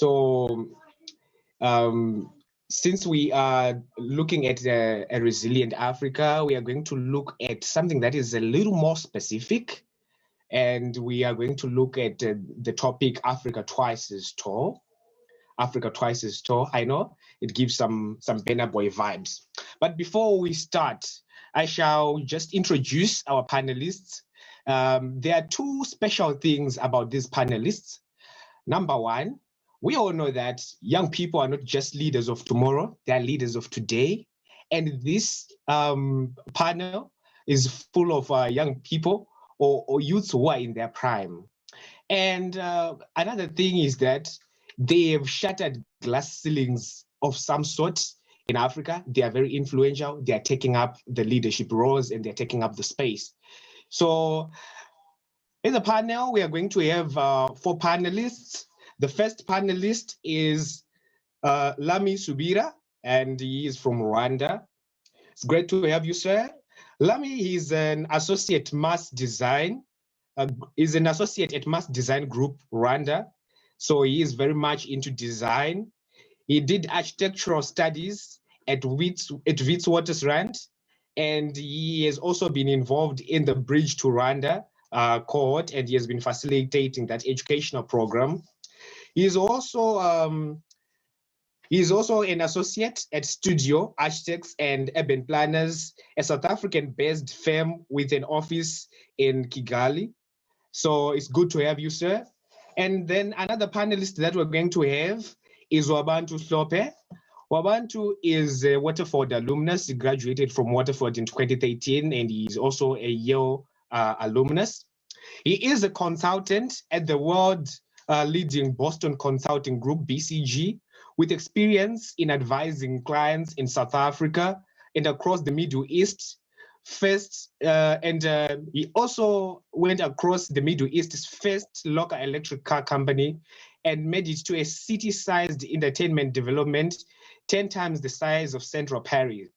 So since we are looking at a resilient Africa, we are going to look at something that is a little more specific. And we are going to look at the topic Africa Twice as Tall. Africa Twice as Tall. I know it gives some Burna Boy vibes. But before we start, I shall just introduce our panelists. There are two special things about these panelists. Number one, we all know that young people are not just leaders of tomorrow, they are leaders of today. And this panel is full of young people or youths who are in their prime. And another thing is that they have shattered glass ceilings of some sort in Africa. They are very influential. They are taking up the leadership roles and they're taking up the space. So in the panel, we are going to have 4 panelists. The first panelist is Lamy Subira, and he is from Rwanda. It's great to have you, sir. Lamy is an associate mass design, is an associate at Mass Design Group, Rwanda. So he is very much into design. He did architectural studies at Waterford, and he has also been involved in the Bridge to Rwanda cohort, and he has been facilitating that educational program. He is also an associate at Studio Architects and Urban Planners, a South African-based firm with an office in Kigali. So it's good to have you, sir. And then another panelist that we're going to have is Wabantu Hlophe. Wabantu is a Waterford alumnus. He graduated from Waterford in 2013, and he's also a Yale alumnus. He is a consultant at the world leading Boston Consulting Group, BCG, with experience in advising clients in South Africa and across the Middle East. He also went across the Middle East's first local electric car company and made it to a city-sized entertainment development 10 times the size of Central Paris.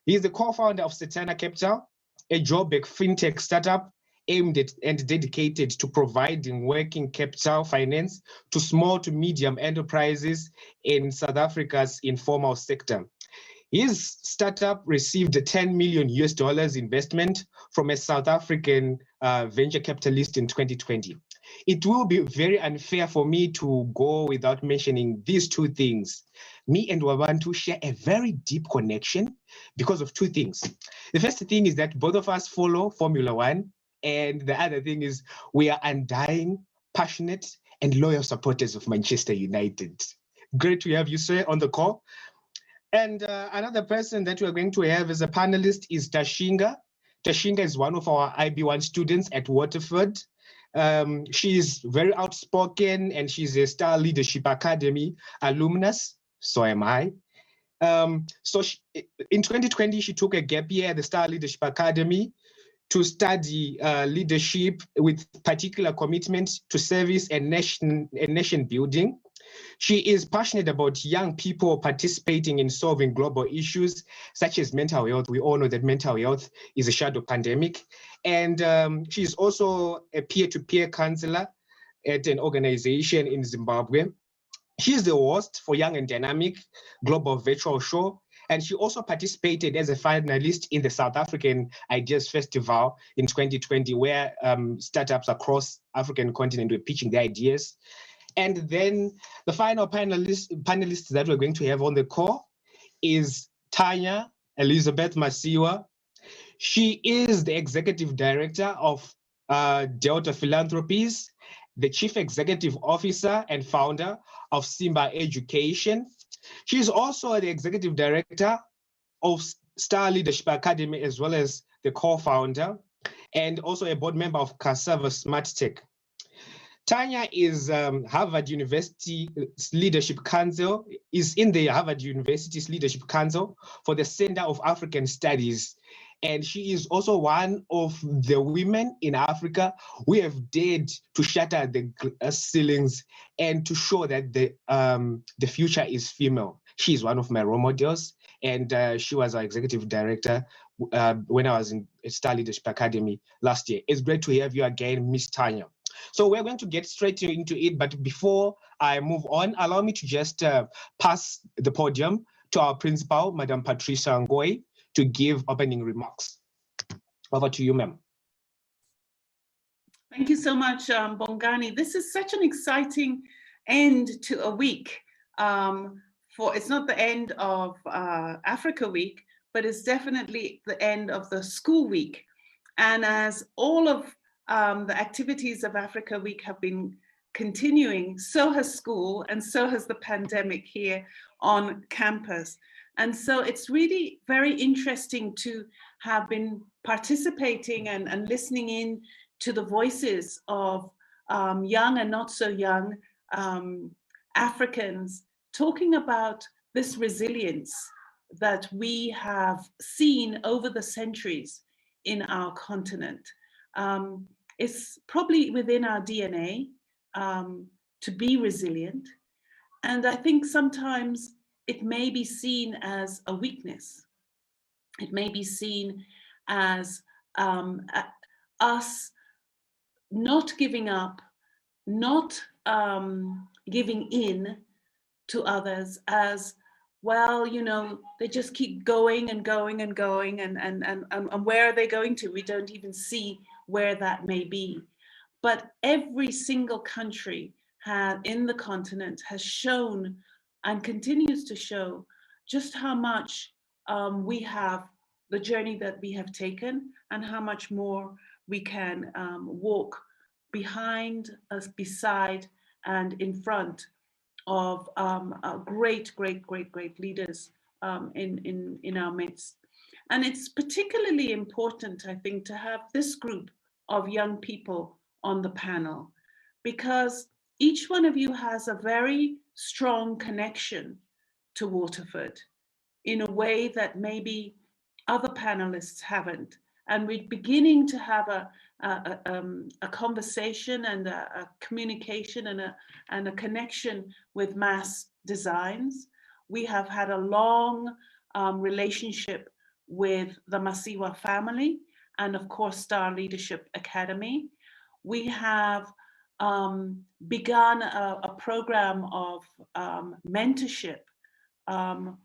He is the co-founder of Satana Capital, a Joburg fintech startup aimed at and dedicated to providing working capital finance to small to medium enterprises in South Africa's informal sector. His startup received a $10 million investment from a South African venture capitalist in 2020. It will be very unfair for me to go without mentioning these two things. Me and Wabantu share a very deep connection because of two things. The first thing is that both of us follow Formula One, and the other thing is we are undying, passionate, and loyal supporters of Manchester United. Great to have you, sir, on the call. And another person that we're going to have as a panelist is Tashinga. Tashinga is one of our IB1 students at Waterford. She is very outspoken, and she's a Star Leadership Academy alumnus. So am I. In 2020, she took a gap year at the Star Leadership Academy to study leadership with particular commitment to service and nation building. She is passionate about young people participating in solving global issues such as mental health. We all know that mental health is a shadow pandemic. And she's also a peer-to-peer counselor at an organization in Zimbabwe. She's the host for Young and Dynamic Global Virtual Show. And she also participated as a finalist in the South African Ideas Festival in 2020, where startups across African continent were pitching their ideas. And then the final panelist that we're going to have on the call is Tanya Elizabeth Masiyiwa. She is the executive director of Delta Philanthropies, the chief executive officer and founder of Simba Education. She's also the executive director of Star Leadership Academy, as well as the co-founder, and also a board member of Cassava Smart Tech. Tanya is Harvard University's Leadership Council, is in the Harvard University's Leadership Council for the Center of African Studies. And she is also one of the women in Africa who have dared to shatter the ceilings and to show that the future is female. She is one of my role models, and she was our executive director when I was in Star Leadership Academy last year. It's great to have you again, Miss Tanya. So we're going to get straight into it, but before I move on, allow me to just pass the podium to our principal, Madam Patricia Ngoy, to give opening remarks. Over to you, ma'am. Thank you so much, Bongani. This is such an exciting end to a week. It's not the end of Africa Week, but it's definitely the end of the school week. And as all of the activities of Africa Week have been continuing, so has school, and so has the pandemic here on campus. And so it's really very interesting to have been participating and listening in to the voices of young and not so young Africans talking about this resilience that we have seen over the centuries in our continent. It's probably within our DNA to be resilient. And I think sometimes it may be seen as a weakness. It may be seen as us not giving up, not giving in to others, as well, you know, they just keep going and going and going, and where are they going to? We don't even see where that may be. But every single country in the continent has shown and continues to show just how much we have, the journey that we have taken, and how much more we can walk behind us, beside, and in front of great leaders in our midst. And it's particularly important, I think, to have this group of young people on the panel, because each one of you has a very strong connection to Waterford in a way that maybe other panelists haven't. And we're beginning to have a conversation and a communication and a connection with Mass Designs. We have had a long relationship with the Masiyiwa family and, of course, Star Leadership Academy. We have begun a program of mentorship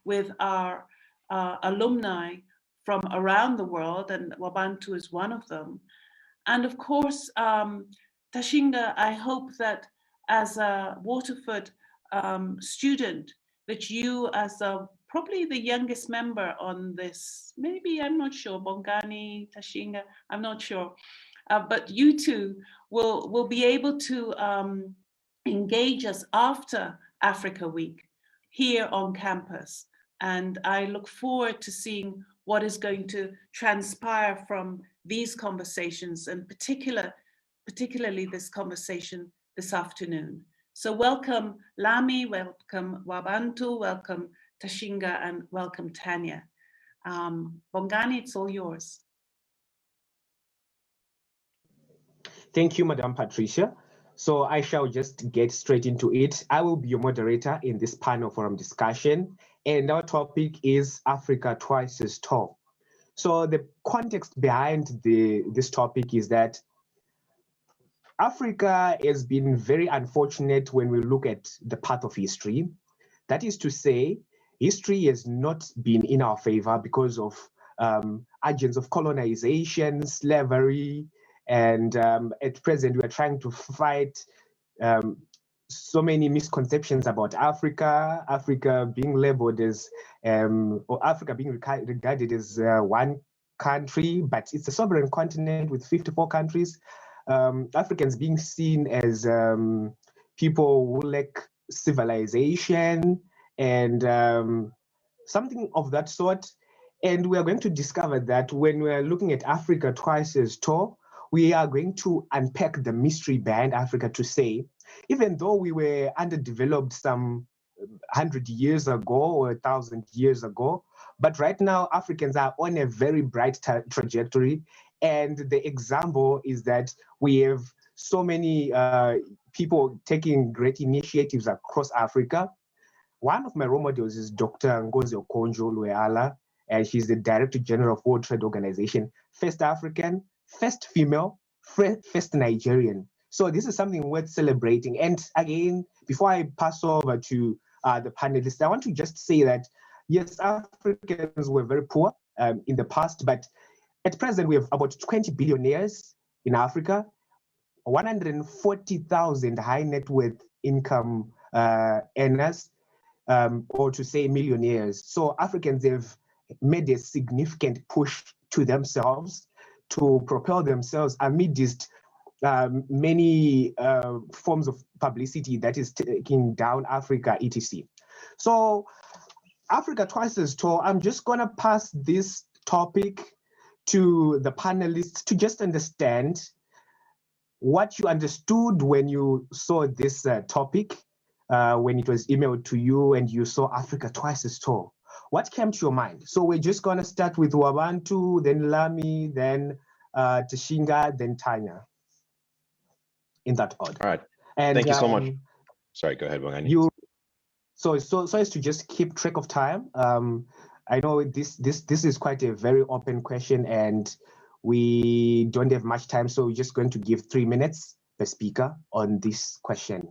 with our alumni from around the world, and Wabantu is one of them. And of course, Tashinga, I hope that as a Waterford student, that you, as probably the youngest member on this, maybe, I'm not sure, Bongani, Tashinga, I'm not sure, but you two will be able to engage us after Africa Week here on campus. And I look forward to seeing what is going to transpire from these conversations, and particularly this conversation this afternoon. So welcome Lamy, welcome Wabantu, welcome Tashinga, and welcome Tanya. Bongani, it's all yours. Thank you, Madam Patricia. So I shall just get straight into it. I will be your moderator in this panel forum discussion, and our topic is Africa Twice as Tall. So the context behind this topic is that Africa has been very unfortunate when we look at the path of history. That is to say, history has not been in our favor because of agents of colonization, slavery, and at present we are trying to fight so many misconceptions about Africa, Africa being labeled as, or Africa being regarded as one country, but it's a sovereign continent with 54 countries. Africans being seen as people who lack civilization and something of that sort. And we are going to discover that when we are looking at Africa Twice as Tall, we are going to unpack the mystery behind Africa to say, even though we were underdeveloped some 100 years ago or 1,000 years ago, but right now Africans are on a very bright trajectory. And the example is that we have so many people taking great initiatives across Africa. One of my role models is Dr. Ngozi Okonjo-Iweala, and she's the Director General of World Trade Organization, first African, first female, first Nigerian. So this is something worth celebrating. And again, before I pass over to the panelists, I want to just say that, yes, Africans were very poor in the past, but at present, we have about 20 billionaires in Africa, 140,000 high net worth income earners, or to say millionaires. So Africans have made a significant push to themselves to propel themselves amidst many forms of publicity that is taking down Africa, etc. So Africa Twice as Tall, I'm just going to pass this topic to the panelists to just understand what you understood when you saw this topic, when it was emailed to you and you saw Africa Twice as Tall. What came to your mind? So we're just going to start with Wabantu, then Lamy, then Tashinga, then Tanya, in that order. All right. And thank you so much. Sorry, go ahead, Bongani. So as to just keep track of time, I know this is quite a very open question and we don't have much time, so we're just going to give 3 minutes per speaker on this question.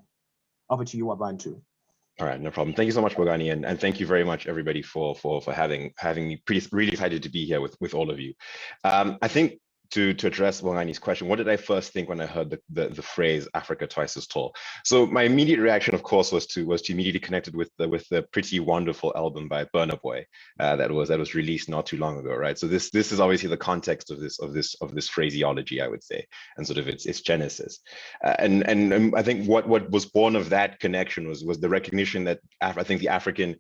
Over to you, Wabantu. All right, no problem. Thank you so much, Bongani, and thank you very much, everybody, for having me. Really excited to be here with all of you. I think to address Bongani's question, what did I first think when I heard the phrase Africa Twice as Tall? So my immediate reaction, of course, was to immediately connected with the pretty wonderful album by Burna Boy that was released not too long ago, right? So this is obviously the context of this phraseology, I would say, and sort of its genesis. And I think what was born of that connection was the recognition that I think the African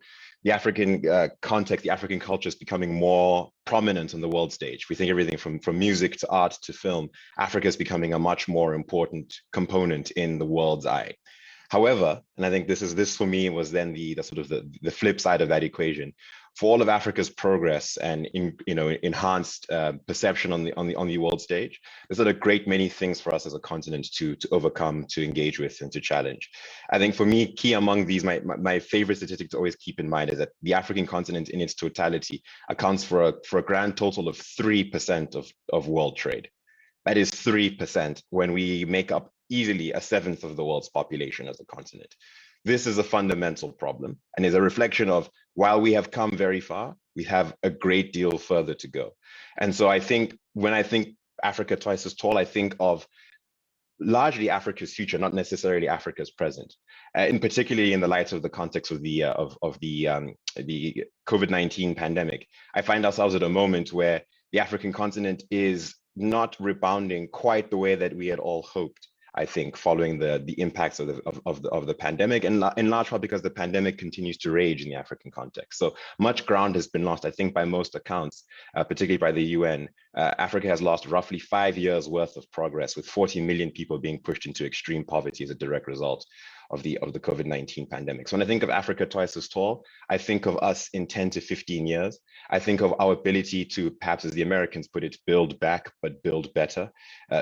context, the African culture is becoming more prominent on the world stage. We think everything from music to art to film, Africa is becoming a much more important component in the world's eye. However, and I think this for me was then the sort of the flip side of that equation. For all of Africa's progress and enhanced perception on the world stage, there's a great many things for us as a continent to overcome, to engage with, and to challenge. I think for me, key among these, my favorite statistic to always keep in mind is that the African continent in its totality accounts for a grand total of 3% of world trade. That is 3% when we make up easily 1/7 of the world's population as a continent. This is a fundamental problem and is a reflection of, while we have come very far, we have a great deal further to go. And so I think when I think Africa Twice as Tall, I think of largely Africa's future, not necessarily Africa's present. In particularly in the light of the context of the COVID-19 pandemic, I find ourselves at a moment where the African continent is not rebounding quite the way that we had all hoped. I think, following the impacts of the pandemic, and in large part because the pandemic continues to rage in the African context. So much ground has been lost. I think by most accounts, particularly by the UN, Africa has lost roughly 5 years worth of progress, with 40 million people being pushed into extreme poverty as a direct result of the COVID-19 pandemic. So when I think of Africa Twice as Tall, I think of us in 10 to 15 years. I think of our ability to, perhaps as the Americans put it, build back, but build better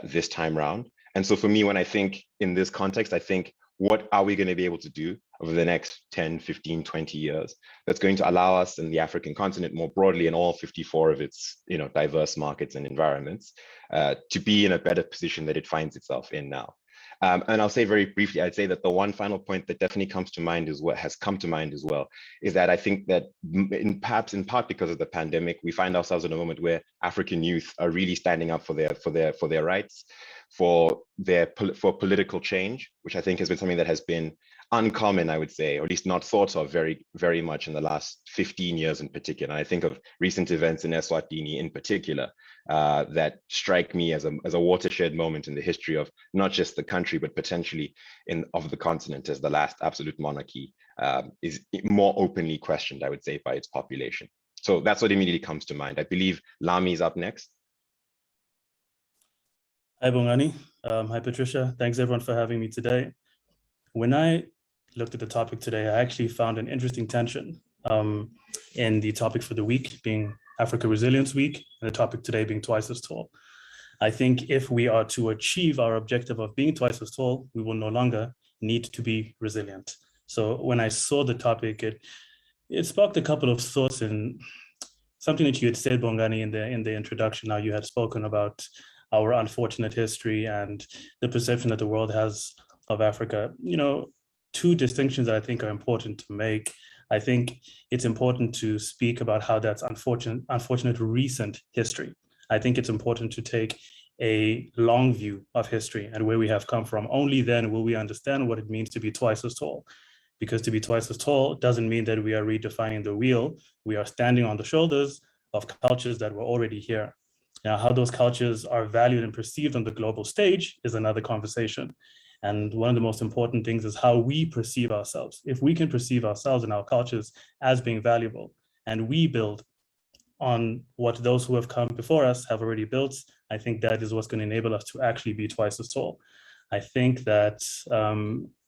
this time round. And so for me, when I think in this context, I think, what are we going to be able to do over the next 10, 15, 20 years that's going to allow us in the African continent more broadly, in all 54 of its diverse markets and environments, to be in a better position that it finds itself in now. And I'll say very briefly, I'd say that the one final point that definitely comes to mind is what has come to mind as well, is that I think that perhaps in part because of the pandemic, we find ourselves in a moment where African youth are really standing up for their rights, for political change, which I think has been something that has been uncommon, I would say, or at least not thought of very, very much in the last 15 years in particular. And I think of recent events in Eswatini in particular that strike me as a watershed moment in the history of not just the country, but potentially of the continent, as the last absolute monarchy is more openly questioned, I would say, by its population. So that's what immediately comes to mind. I believe Lamy is up next. Hi, Bongani. Hi, Patricia. Thanks, everyone, for having me today. When I looked at the topic today, I actually found an interesting tension in the topic for the week being Africa Resilience Week, and the topic today being Twice as Tall. I think if we are to achieve our objective of being twice as tall, we will no longer need to be resilient. So when I saw the topic, it sparked a couple of thoughts, and something that you had said, Bongani, in the introduction. Now, you had spoken about our unfortunate history and the perception that the world has of Africa, two distinctions that I think are important to make. I think it's important to speak about how that's unfortunate recent history. I think it's important to take a long view of history and where we have come from. Only then will we understand what it means to be twice as tall. Because to be twice as tall doesn't mean that we are redefining the wheel. We are standing on the shoulders of cultures that were already here. Now, how those cultures are valued and perceived on the global stage is another conversation. And one of the most important things is how we perceive ourselves. If we can perceive ourselves and our cultures as being valuable, and we build on what those who have come before us have already built, I think that is what's going to enable us to actually be twice as tall. I think that,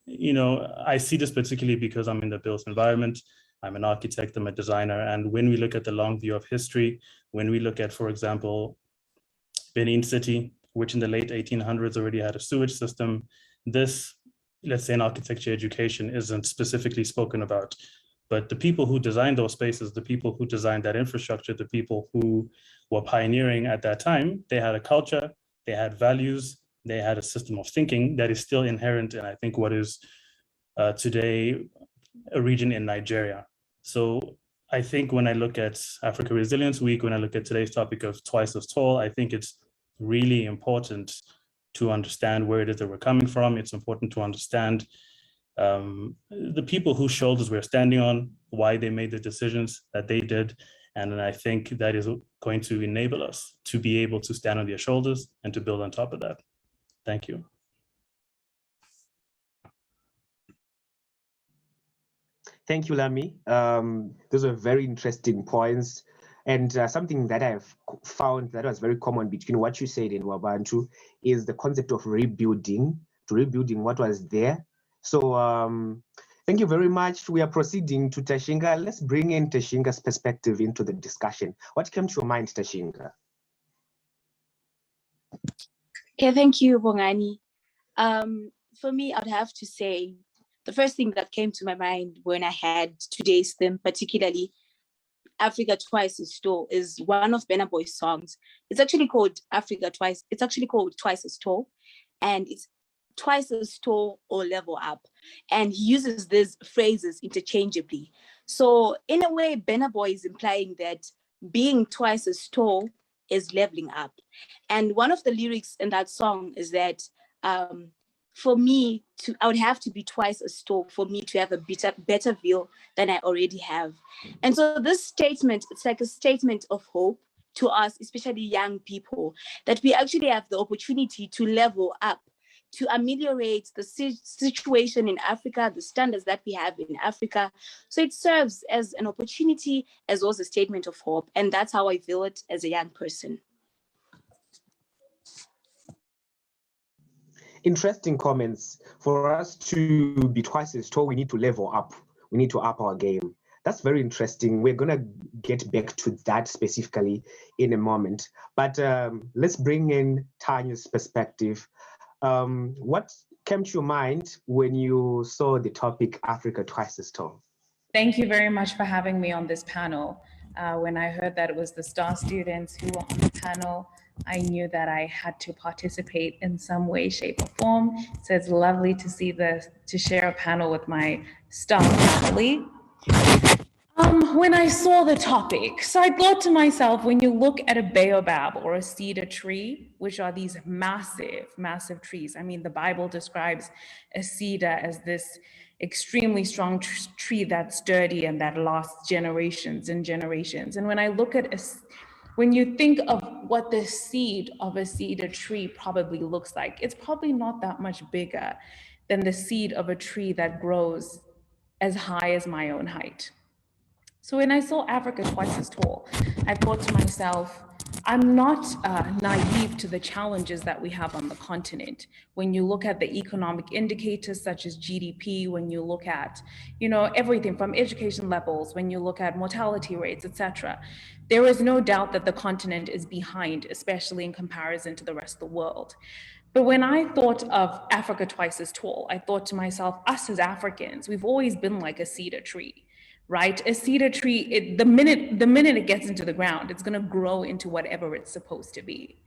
I see this particularly because I'm in the built environment. I'm an architect, I'm a designer. And when we look at the long view of history, when we look at, for example, Benin City, which in the late 1800s already had a sewage system, this, let's say in architecture education, isn't specifically spoken about. But the people who designed those spaces, the people who designed that infrastructure, the people who were pioneering at that time, they had a culture, they had values, they had a system of thinking that is still inherent in, I think, what is today a region in Nigeria. So I think when I look at Africa Resilience Week, when I look at today's topic of twice as tall, I think it's really important to understand where it is that we're coming from. It's important to understand the people whose shoulders we're standing on, why they made the decisions that they did. And I think that is going to enable us to be able to stand on their shoulders and to build on top of that. Thank you. Thank you, Lamy. Those are very interesting points. And something that I've found that was very common between what you said in Wabantu is the concept of rebuilding what was there. So thank you very much. We are proceeding to Tashinga. Let's bring in Tashinga's perspective into the discussion. What came to your mind, Tashinga? Okay, thank you, Bongani. For me, I'd have to say the first thing that came to my mind when I had today's theme, particularly Africa Twice as Tall, is one of Burna Boy's songs. It's actually called Africa Twice. It's actually called Twice as Tall, and it's twice as tall or level up. And he uses these phrases interchangeably. So in a way, Burna Boy is implying that being twice as tall is leveling up. And one of the lyrics in that song is that for me, I would have to be twice as tall for me to have a better view than I already have. And so this statement, it's like a statement of hope to us, especially young people, that we actually have the opportunity to level up, to ameliorate the situation in Africa, the standards that we have in Africa. So it serves as an opportunity as well as a statement of hope. And that's how I feel it as a young person. Interesting comments. For us to be twice as tall, we need to level up. We need to up our game. That's very interesting. We're going to get back to that specifically in a moment. But let's bring in Tanya's perspective. What came to your mind when you saw the topic Africa Twice as Tall? Thank you very much for having me on this panel. When I heard that it was the STAR students who were on the panel, I knew that I had to participate in some way, shape, or form. So it's lovely to see to share a panel with my STAR family. When I saw the topic, so I thought to myself, when you look at a baobab or a cedar tree, which are these massive, massive trees. I mean, the Bible describes a cedar as this extremely strong tree that's sturdy and that lasts generations and generations. And when I look at when you think of what the seed of a cedar tree probably looks like, it's probably not that much bigger than the seed of a tree that grows as high as my own height. So when I saw Africa Twice as Tall, I thought to myself, I'm not naive to the challenges that we have on the continent. When you look at the economic indicators such as GDP, when you look at, everything from education levels, when you look at mortality rates, etc., there is no doubt that the continent is behind, especially in comparison to the rest of the world. But when I thought of Africa Twice as Tall, I thought to myself, us as Africans, we've always been like a cedar tree. Right? A cedar tree, the minute it gets into the ground, it's going to grow into whatever it's supposed to be.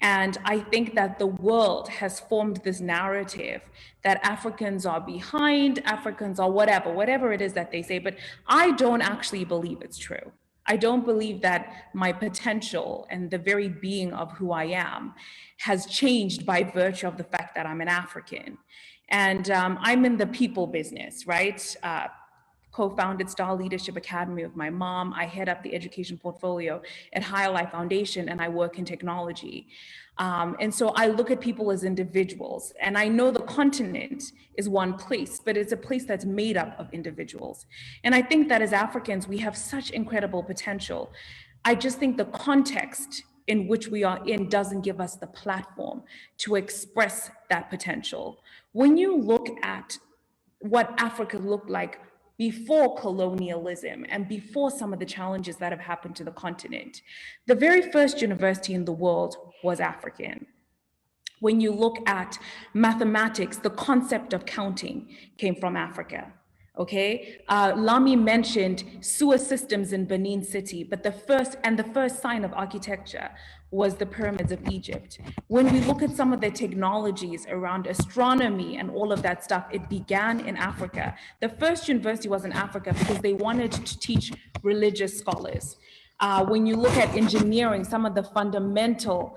And I think that the world has formed this narrative that Africans are behind, Africans are whatever it is that they say, but I don't actually believe it's true. I don't believe that my potential and the very being of who I am has changed by virtue of the fact that I'm an African. And I'm in the people business, right? Co-founded Star Leadership Academy with my mom. I head up the education portfolio at Higher Life Foundation, and I work in technology. And so I look at people as individuals, and I know the continent is one place, but it's a place that's made up of individuals. And I think that as Africans, we have such incredible potential. I just think the context in which we are in doesn't give us the platform to express that potential. When you look at what Africa looked like before colonialism and before some of the challenges that have happened to the continent, the very first university in the world was African. When you look at mathematics, the concept of counting came from Africa. Okay, Lamy mentioned sewer systems in Benin City, but the first sign of architecture was the pyramids of Egypt. When we look at some of the technologies around astronomy and all of that stuff, it began in Africa. The first university was in Africa because they wanted to teach religious scholars. When you look at engineering, some of the fundamental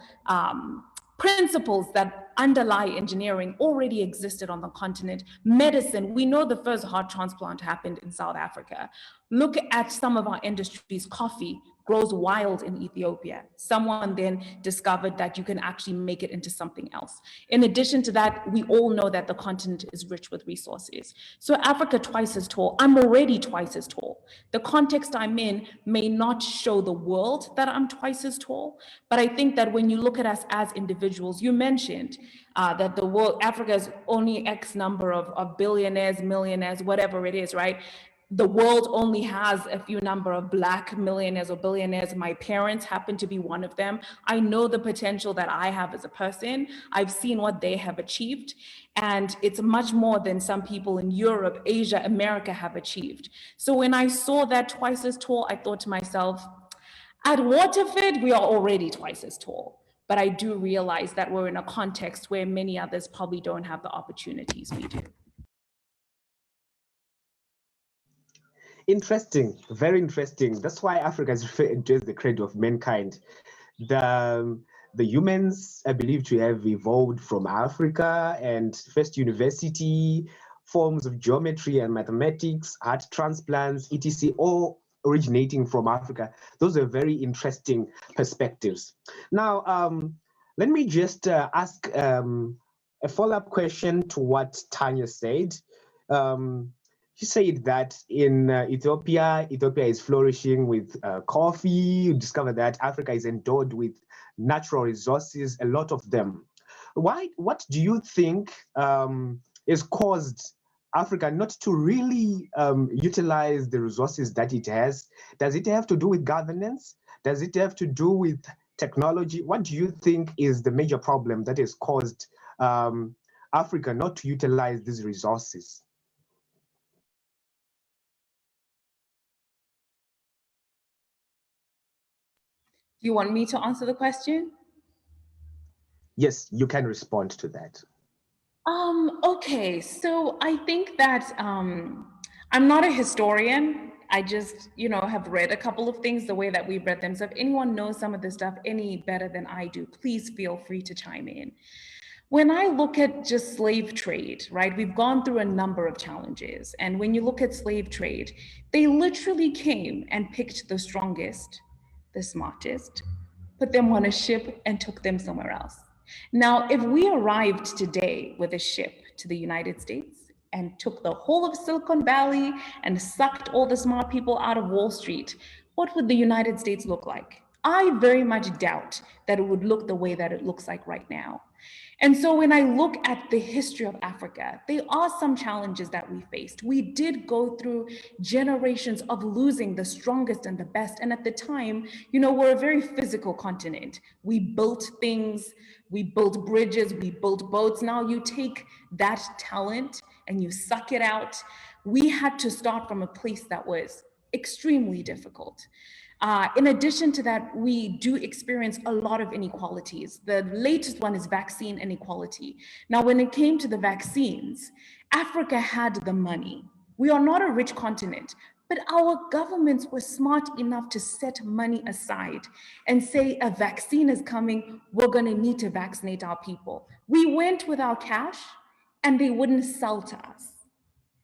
principles that underlie engineering already existed on the continent. Medicine, we know the first heart transplant happened in South Africa. Look at some of our industries. Coffee grows wild in Ethiopia. Someone then discovered that you can actually make it into something else. In addition to that, we all know that the continent is rich with resources. So Africa twice as tall, I'm already twice as tall. The context I'm in may not show the world that I'm twice as tall, but I think that when you look at us as individuals, you mentioned that the world, Africa is only X number of billionaires, millionaires, whatever it is, right? The world only has a few number of Black millionaires or billionaires. My parents happen to be one of them. I know the potential that I have as a person. I've seen what they have achieved. And it's much more than some people in Europe, Asia, America have achieved. So when I saw that twice as tall, I thought to myself, at Waterford, we are already twice as tall. But I do realize that we're in a context where many others probably don't have the opportunities we do. Interesting, very interesting. That's why Africa is referred to as the cradle of mankind. The humans are believed to have evolved from Africa, and first university, forms of geometry and mathematics, heart transplants, etc., all originating from Africa. Those are very interesting perspectives. Now, let me just ask a follow-up question to what Tanya said. She said that in Ethiopia is flourishing with coffee. You discover that Africa is endowed with natural resources, a lot of them. What do you think has caused Africa not to really utilize the resources that it has? Does it have to do with governance? Does it have to do with technology? What do you think is the major problem that has caused Africa not to utilize these resources? Do you want me to answer the question? Yes, you can respond to that. Okay, so I think that I'm not a historian. I just, have read a couple of things the way that we've read them. So if anyone knows some of this stuff any better than I do, please feel free to chime in. When I look at just slave trade, right, we've gone through a number of challenges. And when you look at slave trade, they literally came and picked the strongest, the smartest, put them on a ship and took them somewhere else. Now, if we arrived today with a ship to the United States and took the whole of Silicon Valley and sucked all the smart people out of Wall Street, what would the United States look like? I very much doubt that it would look the way that it looks like right now. And so when I look at the history of Africa, there are some challenges that we faced. We did go through generations of losing the strongest and the best. And at the time, we're a very physical continent. We built things, we built bridges, we built boats. Now you take that talent and you suck it out. We had to start from a place that was extremely difficult. In addition to that, we do experience a lot of inequalities. The latest one is vaccine inequality. Now, when it came to the vaccines, Africa had the money. We are not a rich continent, but our governments were smart enough to set money aside and say a vaccine is coming, we're gonna need to vaccinate our people. We went with our cash and they wouldn't sell to us.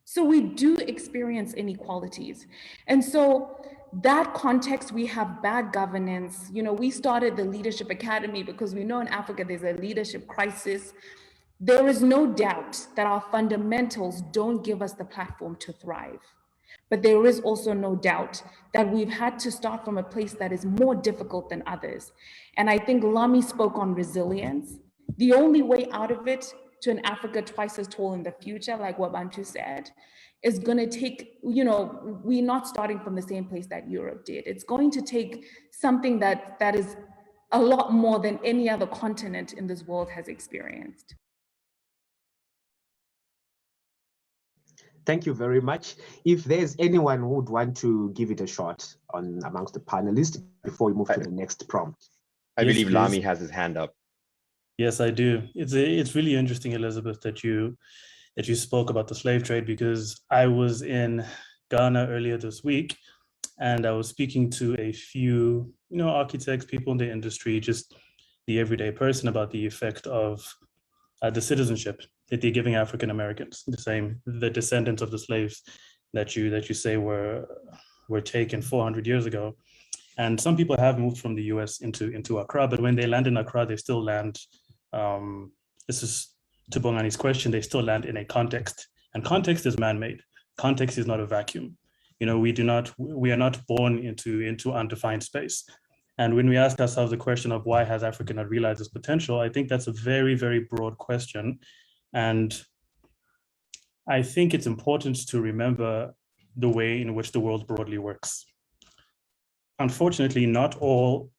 So we do experience inequalities. And so that context, we have bad governance. You know, we started the Leadership Academy because we know in Africa there's a leadership crisis. There is no doubt that our fundamentals don't give us the platform to thrive. But there is also no doubt that we've had to start from a place that is more difficult than others. And I think Lamy spoke on resilience. The only way out of it to an Africa twice as tall in the future, like Wabantu said, is gonna take, you know, we're not starting from the same place that Europe did. It's going to take something that is a lot more than any other continent in this world has experienced. Thank you very much. If there's anyone who would want to give it a shot on amongst the panelists before we move to the next prompt. I Yes, believe please. Lamy has his hand up. Yes, I do. It's really interesting, Elizabeth, that you spoke about the slave trade, because I was in Ghana earlier this week, and I was speaking to a few, you know, architects, people in the industry, just the everyday person, about the effect of the citizenship that they're giving African Americans, the descendants of the slaves that you say were taken 400 years ago. And some people have moved from the US into Accra, but when they land in Accra, they still land, this is to Bongani's question, they still land in a context, and context is man-made. Context is not a vacuum. You know, we are not born into undefined space. And when we ask ourselves the question of why has Africa not realized its potential, I think that's a very, very broad question. And I think it's important to remember the way in which the world broadly works. Unfortunately, not all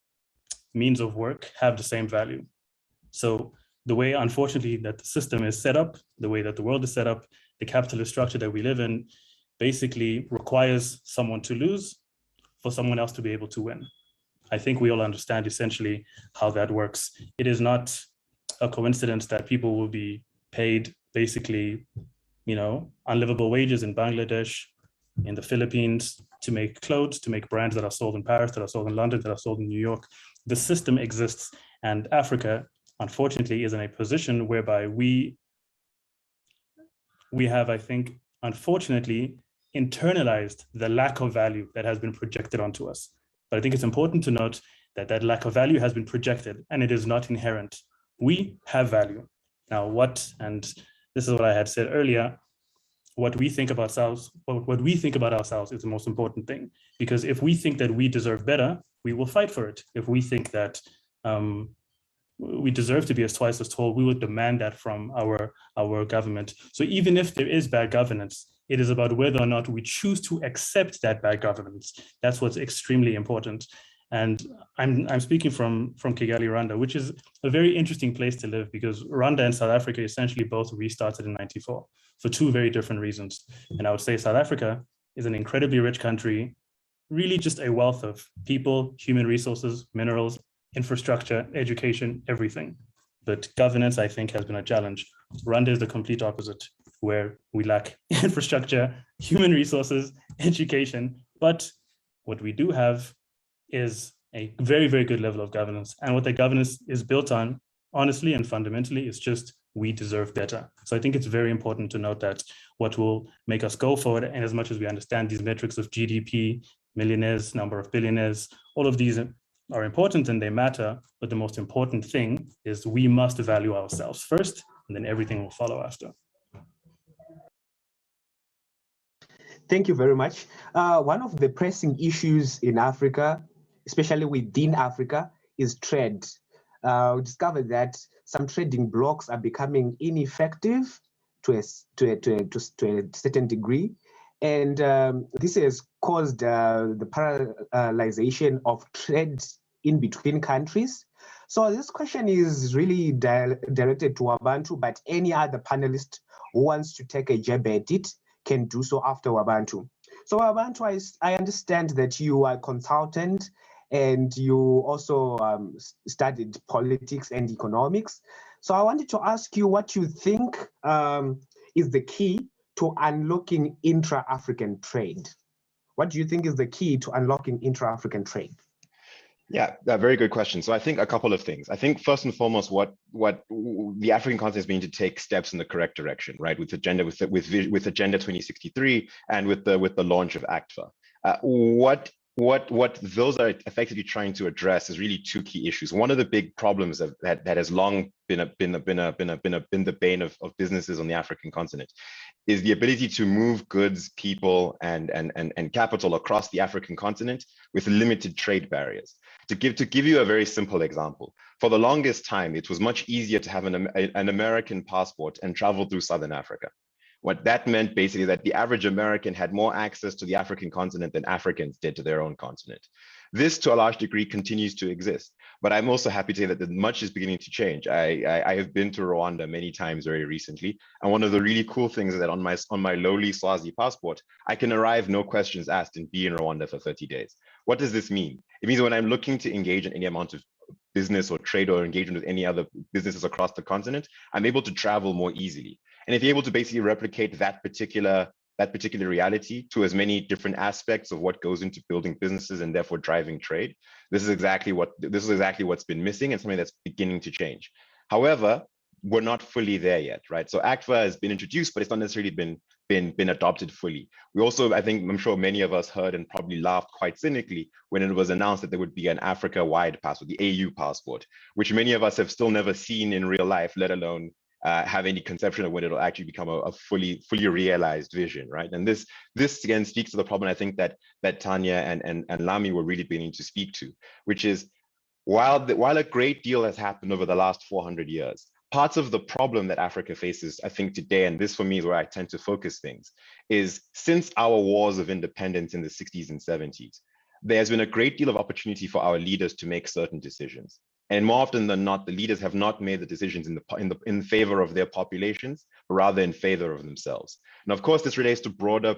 means of work have the same value. So the way, unfortunately, that the system is set up, the way that the world is set up, the capitalist structure that we live in, basically requires someone to lose for someone else to be able to win. I think we all understand essentially how that works. It is not a coincidence that people will be paid basically, you know, unlivable wages in Bangladesh, in the Philippines, to make clothes, to make brands that are sold in Paris, that are sold in London, that are sold in New York. The system exists, and Africa, unfortunately, is in a position whereby we have, I think, unfortunately, internalized the lack of value that has been projected onto us. But I think it's important to note that that lack of value has been projected, and it is not inherent. We have value. Now, and this is what I had said earlier, what we think about ourselves is the most important thing. Because if we think that we deserve better, we will fight for it. If we think that we deserve to be twice as tall, we will demand that from our government. So even if there is bad governance, it is about whether or not we choose to accept that bad governance. That's what's extremely important. And I'm speaking from Kigali, Rwanda, which is a very interesting place to live, because Rwanda and South Africa essentially both restarted in '94 for two very different reasons. And I would say South Africa is an incredibly rich country, really just a wealth of people, human resources, minerals, infrastructure, education, everything. But governance, I think, has been a challenge. Rwanda is the complete opposite, where we lack infrastructure, human resources, education. But what we do have is a very, very good level of governance. And what the governance is built on, honestly and fundamentally, is just we deserve better. So I think it's very important to note that what will make us go forward, and as much as we understand these metrics of GDP, millionaires, number of billionaires, all of these are important and they matter, but the most important thing is we must value ourselves first, and then everything will follow after. Thank you very much. One of the pressing issues in Africa, especially within Africa, is trade. We discovered that some trading blocks are becoming ineffective to a certain degree. And this has caused the paralyzation of trade in between countries. So this question is really directed to Wabantu, but any other panelist who wants to take a jab at it can do so after Wabantu. So Wabantu, I understand that you are a consultant and you also studied politics and economics. So I wanted to ask you what you think is the key to unlocking intra-African trade. What do you think is the key to unlocking intra-African trade? Yeah, a very good question. So I think a couple of things. I think first and foremost, what the African continent is being to take steps in the correct direction, right? With Agenda 2063 and with the launch of ACTFA. What those are effectively trying to address is really two key issues. One of the big problems that has long been the bane of businesses on the African continent is the ability to move goods, people, and capital across the African continent with limited trade barriers. To give you a very simple example, for the longest time, it was much easier to have an American passport and travel through Southern Africa. What that meant basically that the average American had more access to the African continent than Africans did to their own continent. This, to a large degree, continues to exist. But I'm also happy to say that much is beginning to change. I have been to Rwanda many times very recently. And one of the really cool things is that on my lowly Swazi passport, I can arrive no questions asked and be in Rwanda for 30 days. What does this mean? It means when I'm looking to engage in any amount of business or trade or engagement with any other businesses across the continent, I'm able to travel more easily. And if you're able to basically replicate that particular reality to as many different aspects of what goes into building businesses and therefore driving trade, this is exactly what's been missing and something that's beginning to change. However, we're not fully there yet, right? So ACTFA has been introduced, but it's not necessarily been adopted fully. We also, I'm sure many of us heard and probably laughed quite cynically when it was announced that there would be an Africa-wide passport, the AU passport, which many of us have still never seen in real life, let alone have any conception of when it'll actually become a fully realized vision, right? And this again speaks to the problem I think that Tanya and Lamy were really beginning to speak to, which is while a great deal has happened over the last 400 years, parts of the problem that Africa faces, I think today, and this for me is where I tend to focus things, is since our wars of independence in the 60s and 70s, there's been a great deal of opportunity for our leaders to make certain decisions. And more often than not, the leaders have not made the decisions in favor of their populations, but rather in favor of themselves. And of course, this relates to broader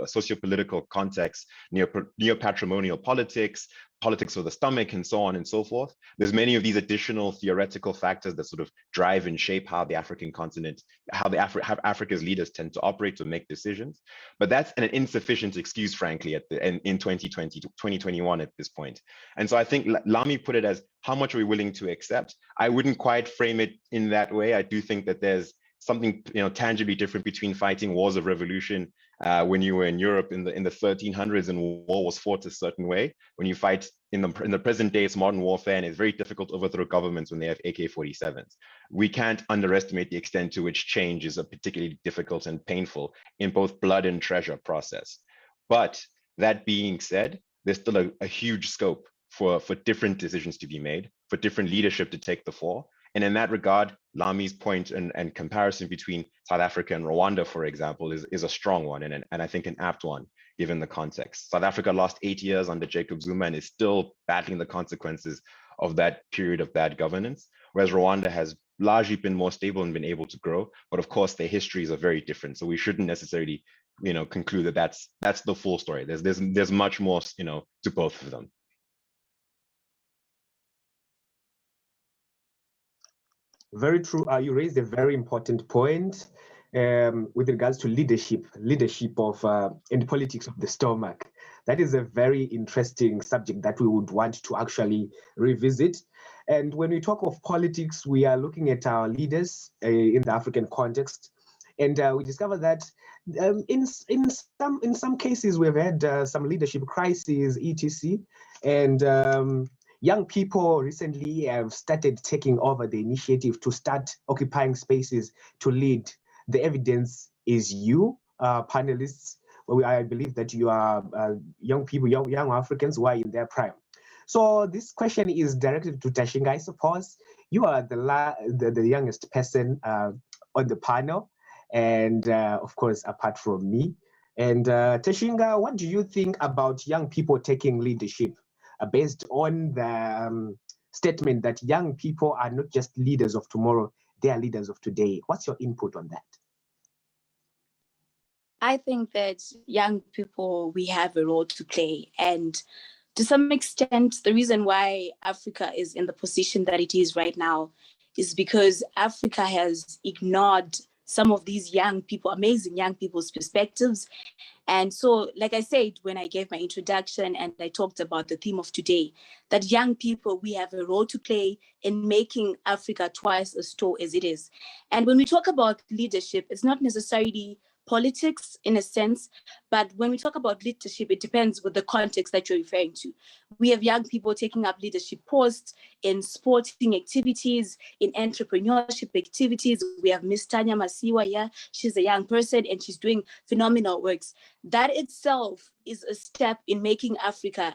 socio-political contexts, neo-patrimonial politics, politics for the stomach, and so on and so forth. There's many of these additional theoretical factors that sort of drive and shape how the African continent, how Africa's leaders tend to operate to make decisions. But that's an insufficient excuse, frankly, in 2020 to 2021 at this point. And so I think Lamy put it as, how much are we willing to accept? I wouldn't quite frame it in that way. I do think that there's something tangibly different between fighting wars of revolution when you were in Europe in the 1300s and war was fought a certain way. When you fight in the present day, it's modern warfare, and it's very difficult to overthrow governments when they have AK-47s. We can't underestimate the extent to which change is a particularly difficult and painful in both blood and treasure process. But that being said, there's still a huge scope for different decisions to be made, for different leadership to take the fall. And in that regard, Lamy's point and comparison between South Africa and Rwanda, for example, is a strong one and I think an apt one, given the context. South Africa lost 8 years under Jacob Zuma and is still battling the consequences of that period of bad governance, whereas Rwanda has largely been more stable and been able to grow. But of course, their histories are very different. So we shouldn't necessarily conclude that that's the full story. There's much more to both of them. Very true. You raised a very important point with regards to leadership of and politics of the stomach. That is a very interesting subject that we would want to actually revisit. And when we talk of politics, we are looking at our leaders in the African context, and we discover that in some cases we've had some leadership crises, etc. And young people recently have started taking over the initiative to start occupying spaces to lead. The evidence is you, panelists. I believe that you are young people, young Africans who are in their prime. So this question is directed to Tashinga, I suppose. You are the youngest person on the panel, and of course, apart from me. And Tashinga, what do you think about young people taking leadership? Based on the statement that young people are not just leaders of tomorrow, they are leaders of today. What's your input on that? I think that young people, we have a role to play. And to some extent, the reason why Africa is in the position that it is right now is because Africa has ignored some of these young people, amazing young people's perspectives. And so, like I said, when I gave my introduction and I talked about the theme of today, that young people, we have a role to play in making Africa twice as tall as it is. And when we talk about leadership, it's not necessarily politics in a sense, but when we talk about leadership, it depends with the context that you're referring to. We have young people taking up leadership posts in sporting activities, in entrepreneurship activities. We have Miss Tanya Masiyiwa here. She's a young person and she's doing phenomenal works. That itself is a step in making Africa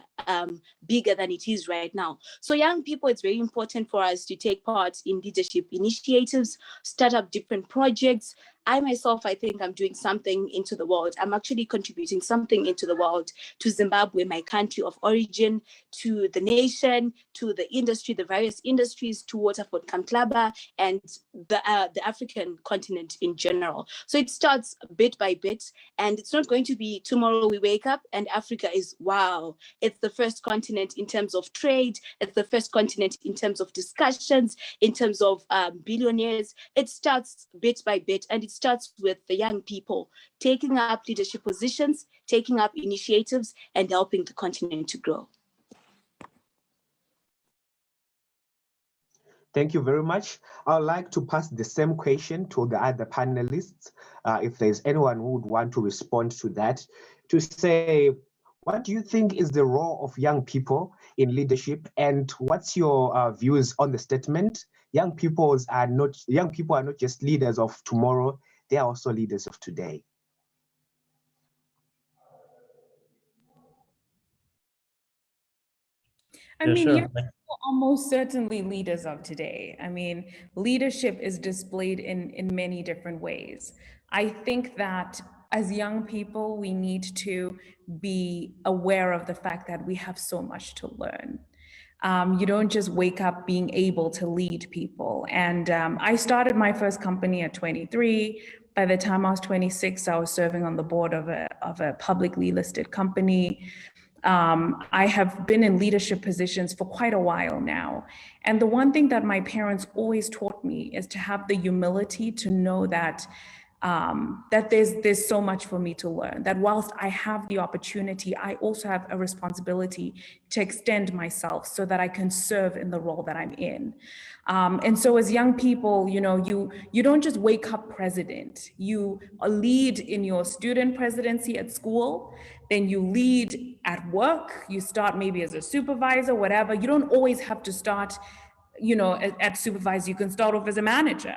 bigger than it is right now. So young people, it's very important for us to take part in leadership initiatives, start up different projects. I myself, I think I'm doing something into the world. I'm actually contributing something into the world, to Zimbabwe, my country of origin, to the nation, to the industry, the various industries, to Waterford, Kamhlaba, and the African continent in general. So it starts bit by bit, and it's not going to be tomorrow we wake up and Africa is, wow, it's the first continent in terms of trade, it's the first continent in terms of discussions, in terms of billionaires. It starts bit by bit, and it starts with the young people taking up leadership positions, taking up initiatives, and helping the continent to grow. Thank you very much. I would like to pass the same question to the other panelists, if there's anyone who would want to respond to that, to say, what do you think is the role of young people in leadership, and what's your views on the statement? Young people are not just leaders of tomorrow; they are also leaders of today. I mean, young people are almost certainly leaders of today. I mean, leadership is displayed in many different ways. I think that as young people, we need to be aware of the fact that we have so much to learn. You don't just wake up being able to lead people. And I started my first company at 23. By the time I was 26, I was serving on the board of a publicly listed company. I have been in leadership positions for quite a while now. And the one thing that my parents always taught me is to have the humility to know that that there's so much for me to learn, that whilst I have the opportunity, I also have a responsibility to extend myself so that I can serve in the role that I'm in. And so as young people, you know, you don't just wake up president. You lead in your student presidency at school, then you lead at work, you start maybe as a supervisor, whatever. You don't always have to start, you know, at supervisor. You can start off as a manager.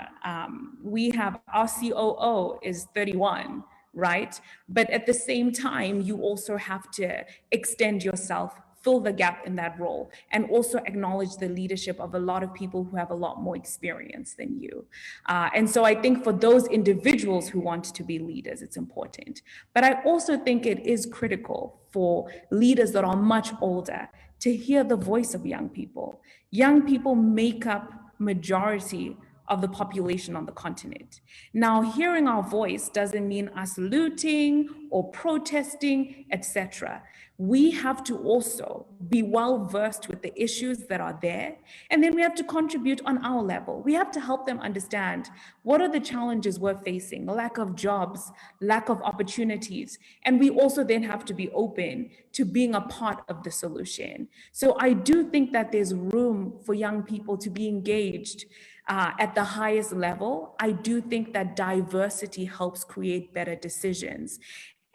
We have our COO is 31, right? But at the same time, you also have to extend yourself, fill the gap in that role, and also acknowledge the leadership of a lot of people who have a lot more experience than you. And so I think for those individuals who want to be leaders, it's important. But I also think it is critical for leaders that are much older to hear the voice of young people. Young people make up majority of the population on the continent. Now, hearing our voice doesn't mean us looting or protesting, etc. We have to also be well versed with the issues that are there, and then we have to contribute on our level. We have to help them understand what are the challenges we're facing, lack of jobs, lack of opportunities, and we also then have to be open to being a part of the solution. So I do think that there's room for young people to be engaged at the highest level. I do think that diversity helps create better decisions.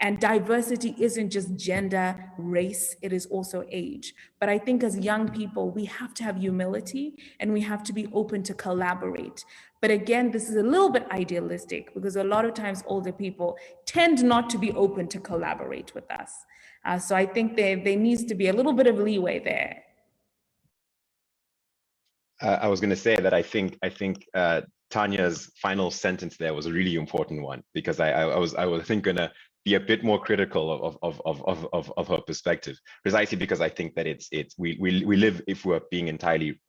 And diversity isn't just gender, race, it is also age. But I think as young people, we have to have humility and we have to be open to collaborate. But again, this is a little bit idealistic because a lot of times older people tend not to be open to collaborate with us. So I think there needs to be a little bit of leeway there. I was going to say that I think Tanya's final sentence there was a really important one, because I was going to be a bit more critical of her perspective, precisely because I think that we live, if we're being entirely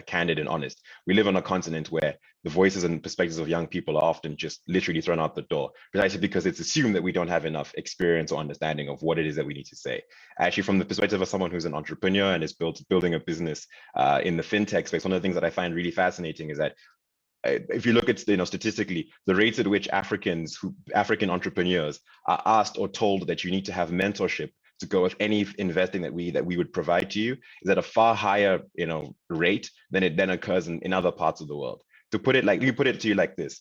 candid and honest, we live on a continent where the voices and perspectives of young people are often just literally thrown out the door, precisely because it's assumed that we don't have enough experience or understanding of what it is that we need to say. Actually, from the perspective of someone who's an entrepreneur and is building a business in the fintech space, one of the things that I find really fascinating is that if you look at, statistically, the rates at which African entrepreneurs are asked or told that you need to have mentorship to go with any investing that we would provide to you is at a far higher, rate than it then occurs in other parts of the world. To put it to you like this: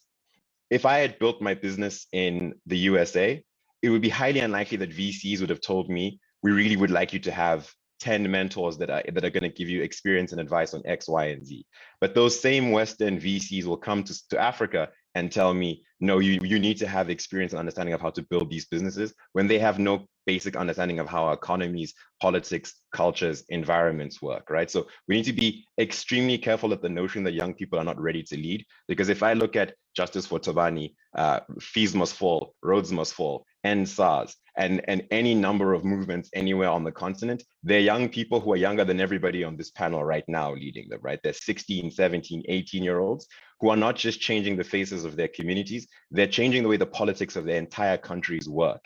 if I had built my business in the USA, it would be highly unlikely that VCs would have told me, we really would like you to have 10 mentors that are going to give you experience and advice on X, Y, and Z. But those same Western VCs will come to Africa and tell me, no, you need to have experience and understanding of how to build these businesses, when they have no basic understanding of how economies, politics, cultures, environments work, right? So we need to be extremely careful at the notion that young people are not ready to lead, because if I look at Justice for Tabani, Fees Must Fall, Roads Must Fall, End SARS, and any number of movements anywhere on the continent, they're young people who are younger than everybody on this panel right now leading them, right? They're 16, 17, 18-year-olds who are not just changing the faces of their communities, they're changing the way the politics of their entire countries work.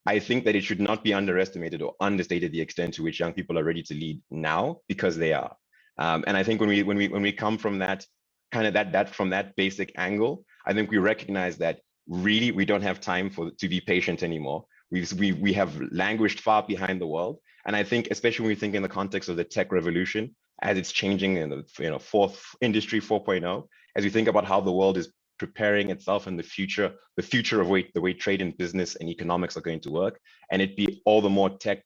I think that it should not be underestimated or understated the extent to which young people are ready to lead now, because they are. And I think when we come from that from that basic angle, I think we recognize that really we don't have time to be patient anymore. We have languished far behind the world. And I think, especially when we think in the context of the tech revolution, as it's changing in the fourth industry 4.0, as we think about how the world is preparing itself in the future of the way trade and business and economics are going to work, and it be all the more tech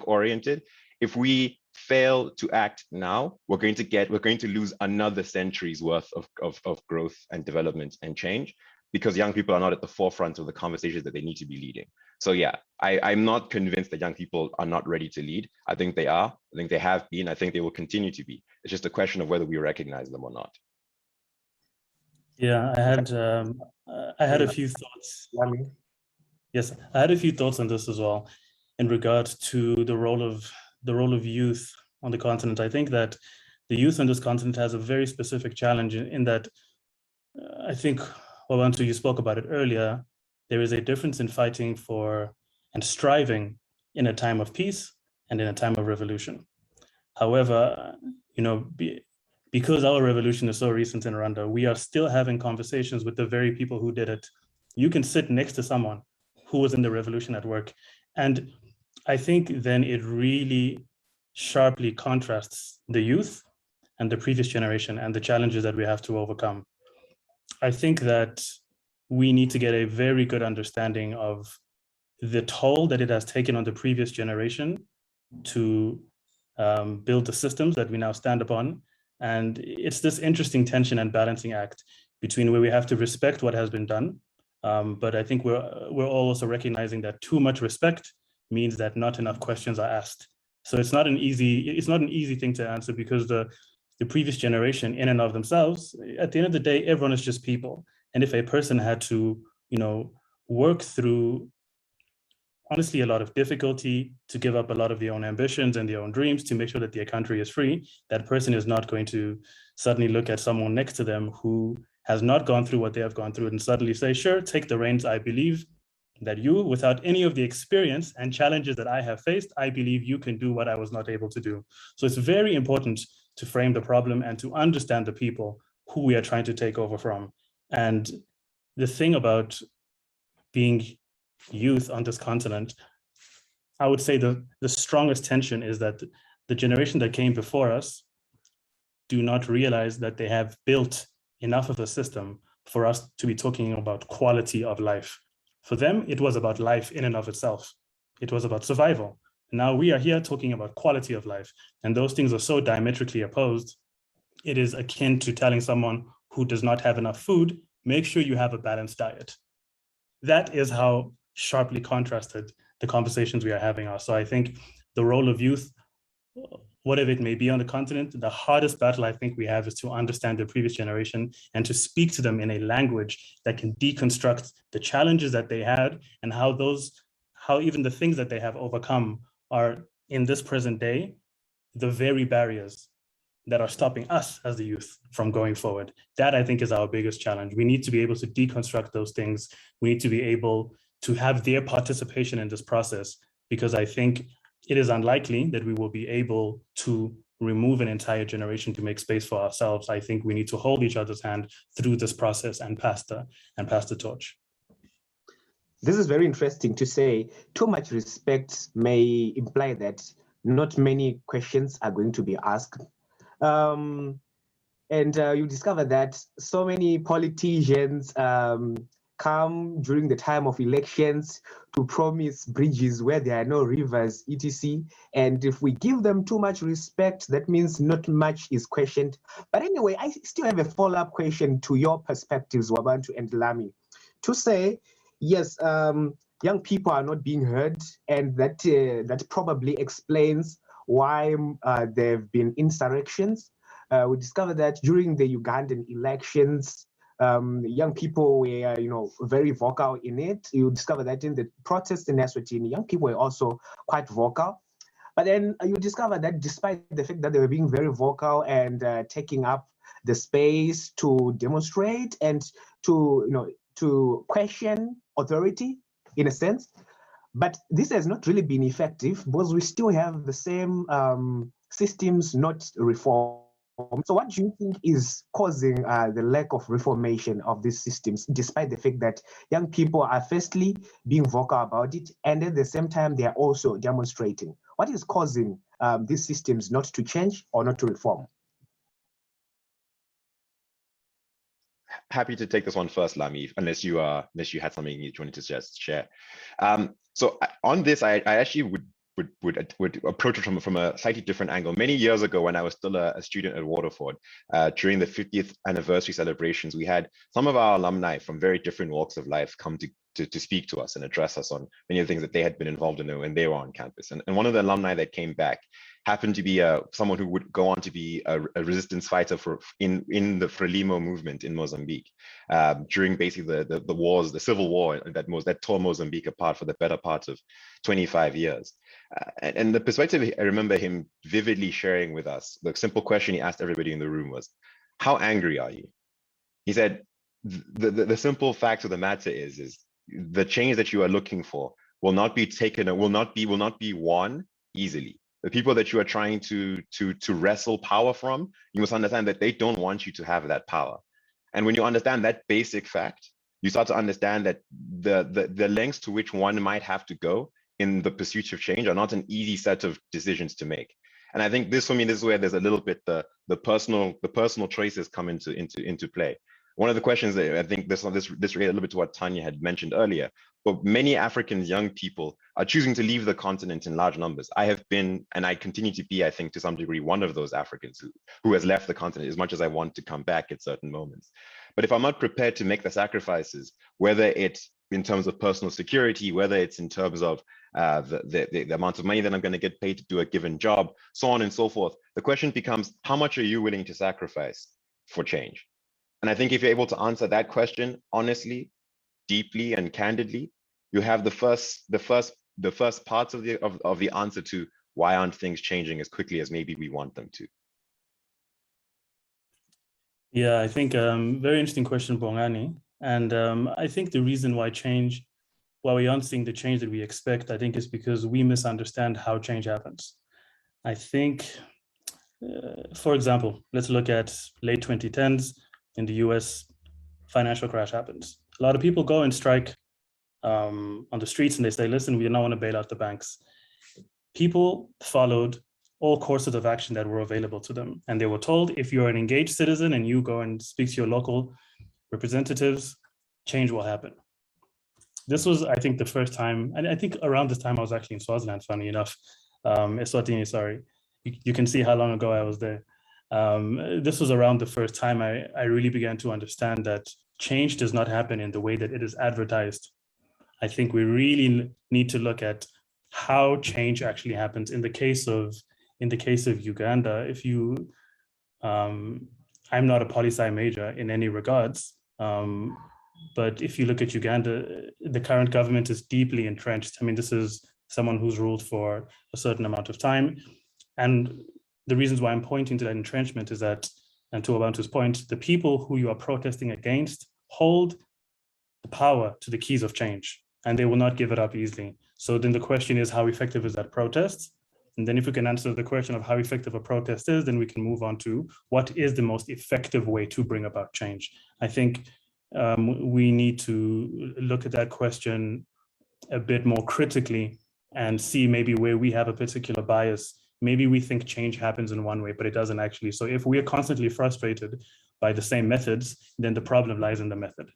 oriented. If we fail to act now, we're going to lose another century's worth of growth and development and change, because young people are not at the forefront of the conversations that they need to be leading. So yeah, I'm not convinced that young people are not ready to lead. I think they are. I think they have been. I think they will continue to be. It's just a question of whether we recognize them or not. Yeah, I had a few thoughts. Yes, I had a few thoughts on this as well, in regards to the role of youth on the continent. I think that the youth on this continent has a very specific challenge in that I think, Wabantu, you spoke about it earlier, there is a difference in fighting for and striving in a time of peace and in a time of revolution. However, because our revolution is so recent in Rwanda, we are still having conversations with the very people who did it. You can sit next to someone who was in the revolution at work. And I think then it really sharply contrasts the youth and the previous generation and the challenges that we have to overcome. I think that we need to get a very good understanding of the toll that it has taken on the previous generation to build the systems that we now stand upon. And it's this interesting tension and balancing act between where we have to respect what has been done, but I think we're also recognizing that too much respect means that not enough questions are asked. So it's not an easy thing to answer, because the previous generation in and of themselves, at the end of the day, everyone is just people. And if a person had to, work through, honestly, a lot of difficulty to give up a lot of their own ambitions and their own dreams to make sure that their country is free, that person is not going to suddenly look at someone next to them who has not gone through what they have gone through and suddenly say, sure, take the reins. I believe that you, without any of the experience and challenges that I have faced, I believe you can do what I was not able to do. So it's very important to frame the problem and to understand the people who we are trying to take over from. And the thing about being youth on this continent, I would say the strongest tension is that the generation that came before us do not realize that they have built enough of a system for us to be talking about quality of life. For them, it was about life in and of itself. It was about survival. Now we are here talking about quality of life, and those things are so diametrically opposed. It is akin to telling someone who does not have enough food, make sure you have a balanced diet. That is how sharply contrasted the conversations we are having are. So I think the role of youth whatever it may be on the continent, the hardest battle I think we have is to understand the previous generation and to speak to them in a language that can deconstruct the challenges that they had and how even the things that they have overcome are in this present day, the very barriers that are stopping us as the youth from going forward. That I think is our biggest challenge. We need to be able to deconstruct those things. We need to be able to have their participation in this process, because I think it is unlikely that we will be able to remove an entire generation to make space for ourselves. I think we need to hold each other's hand through this process and pass the torch. This is very interesting to say. Too much respect may imply that not many questions are going to be asked. And you discover that so many politicians come during the time of elections to promise bridges where there are no rivers, etc. And if we give them too much respect, that means not much is questioned. But anyway, I still have a follow-up question to your perspectives, Wabantu and Lamy, to say, yes, young people are not being heard, and that probably explains why there have been insurrections. We discovered that during the Ugandan elections, young people were, very vocal in it. You discover that in the protests in Eswatini, young people were also quite vocal. But then you discover that despite the fact that they were being very vocal and taking up the space to demonstrate and to question authority, in a sense, but this has not really been effective because we still have the same systems not reformed. So what do you think is causing the lack of reformation of these systems, despite the fact that young people are firstly being vocal about it, and at the same time, they are also demonstrating? What is causing these systems not to change or not to reform? Happy to take this one first, Lamy, unless you had something you wanted to just share. So on this, I actually would approach it from a slightly different angle. Many years ago, when I was still a student at Waterford, during the 50th anniversary celebrations, we had some of our alumni from very different walks of life come to speak to us and address us on many of the things that they had been involved in when they were on campus. And one of the alumni that came back happened to be someone who would go on to be a resistance fighter in the Frelimo movement in Mozambique during basically the wars, the civil war that tore Mozambique apart for the better part of 25 years. And the perspective I remember him vividly sharing with us, the simple question he asked everybody in the room was, how angry are you? He said, the simple fact of the matter is the change that you are looking for will not be won easily. The people that you are trying to wrestle power from, you must understand that they don't want you to have that power. And when you understand that basic fact, you start to understand that the lengths to which one might have to go in the pursuit of change are not an easy set of decisions to make. And I think this is where there's a little bit the personal choices come into play. One of the questions that I think this relates a little bit to what Tanya had mentioned earlier, but many African young people are choosing to leave the continent in large numbers. I have been, and I continue to be, I think to some degree, one of those Africans who has left the continent, as much as I want to come back at certain moments. But if I'm not prepared to make the sacrifices, whether it's in terms of personal security, whether it's in terms of the amount of money that I'm going to get paid to do a given job, so on and so forth, the question becomes, how much are you willing to sacrifice for change? And I think if you're able to answer that question honestly, deeply, and candidly, you have the first parts of the answer to why aren't things changing as quickly as maybe we want them to. Yeah, I think very interesting question, Bongani. And I think the reason why we aren't seeing the change that we expect, I think is because we misunderstand how change happens. I think, for example, let's look at late 2010s in the US, financial crash happens. A lot of people go and strike on the streets and they say, listen, we don't want to bail out the banks. People followed all courses of action that were available to them. And they were told, if you're an engaged citizen and you go and speak to your local representatives, change will happen. This was, I think, the first time, and I think around this time I was actually in Swaziland, funny enough, Eswatini, sorry. You can see how long ago I was there. This was around the first time I really began to understand that change does not happen in the way that it is advertised. I think we really need to look at how change actually happens. In the case of in the case of Uganda, if you, I'm not a poli-sci major in any regards, but if you look at Uganda, the current government is deeply entrenched. I mean, this is someone who's ruled for a certain amount of time. And the reasons why I'm pointing to that entrenchment is that, and to Wabantu's point, the people who you are protesting against hold the power to the keys of change, and they will not give it up easily. So then the question is, how effective is that protest? And then if we can answer the question of how effective a protest is, then we can move on to what is the most effective way to bring about change. I think we need to look at that question a bit more critically and see maybe where we have a particular bias. Maybe we think change happens in one way, but it doesn't actually. So if we are constantly frustrated by the same methods, then the problem lies in the method.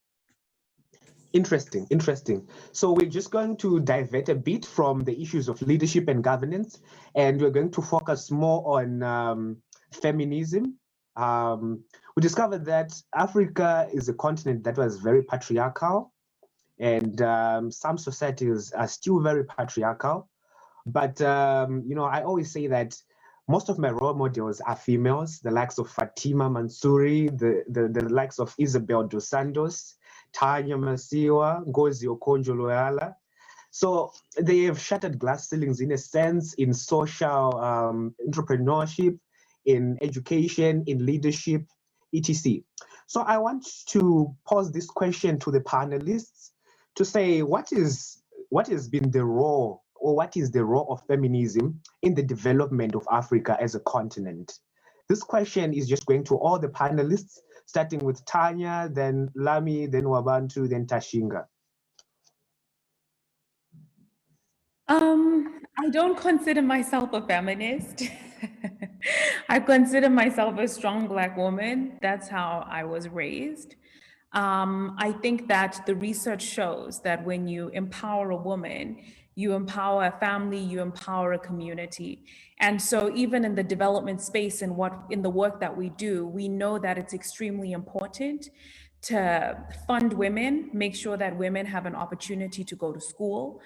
Interesting, interesting. So we're just going to divert a bit from the issues of leadership and governance, and we're going to focus more on feminism. We discovered that Africa is a continent that was very patriarchal, and some societies are still very patriarchal. But, you know, I always say that most of my role models are females, the likes of Fatima Mansouri, the likes of Isabel dos Santos, Tanya Masiyiwa, Ngozi Okonjo-Iweala. So they have shattered glass ceilings in a sense in social entrepreneurship, in education, in leadership, etc. So I want to pose this question to the panelists to say, what has been the role, or what is the role of feminism in the development of Africa as a continent? This question is just going to all the panelists, starting with Tanya, then Lamy, then Wabantu, then Tashinga. I don't consider myself a feminist. I consider myself a strong Black woman. That's how I was raised. I think that the research shows that when you empower a woman, you empower a family, you empower a community. And so even in the development space and in the work that we do, we know that it's extremely important to fund women, make sure that women have an opportunity to go to school,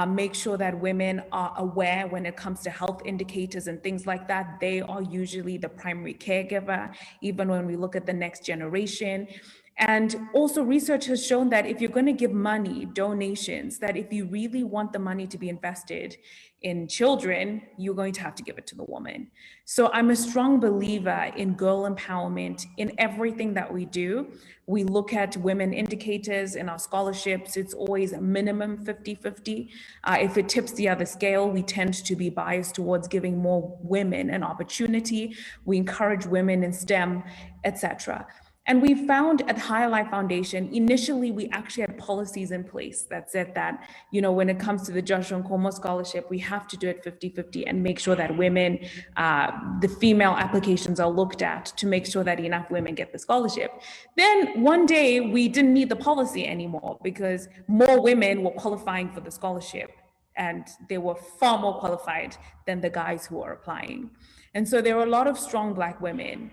make sure that women are aware when it comes to health indicators and things like that. They are usually the primary caregiver, even when we look at the next generation. And also research has shown that if you're going to give money, donations, that if you really want the money to be invested in children, you're going to have to give it to the woman. So I'm a strong believer in girl empowerment in everything that we do. We look at women indicators in our scholarships. It's always a minimum 50-50. If it tips the other scale, we tend to be biased towards giving more women an opportunity. We encourage women in STEM, etc. And we found at Higher Life Foundation, initially, we actually had policies in place that said that, you know, when it comes to the Joshua Nkomo Scholarship, we have to do it 50-50 and make sure that women, the female applications are looked at to make sure that enough women get the scholarship. Then one day we didn't need the policy anymore because more women were qualifying for the scholarship and they were far more qualified than the guys who are applying. And so there are a lot of strong Black women.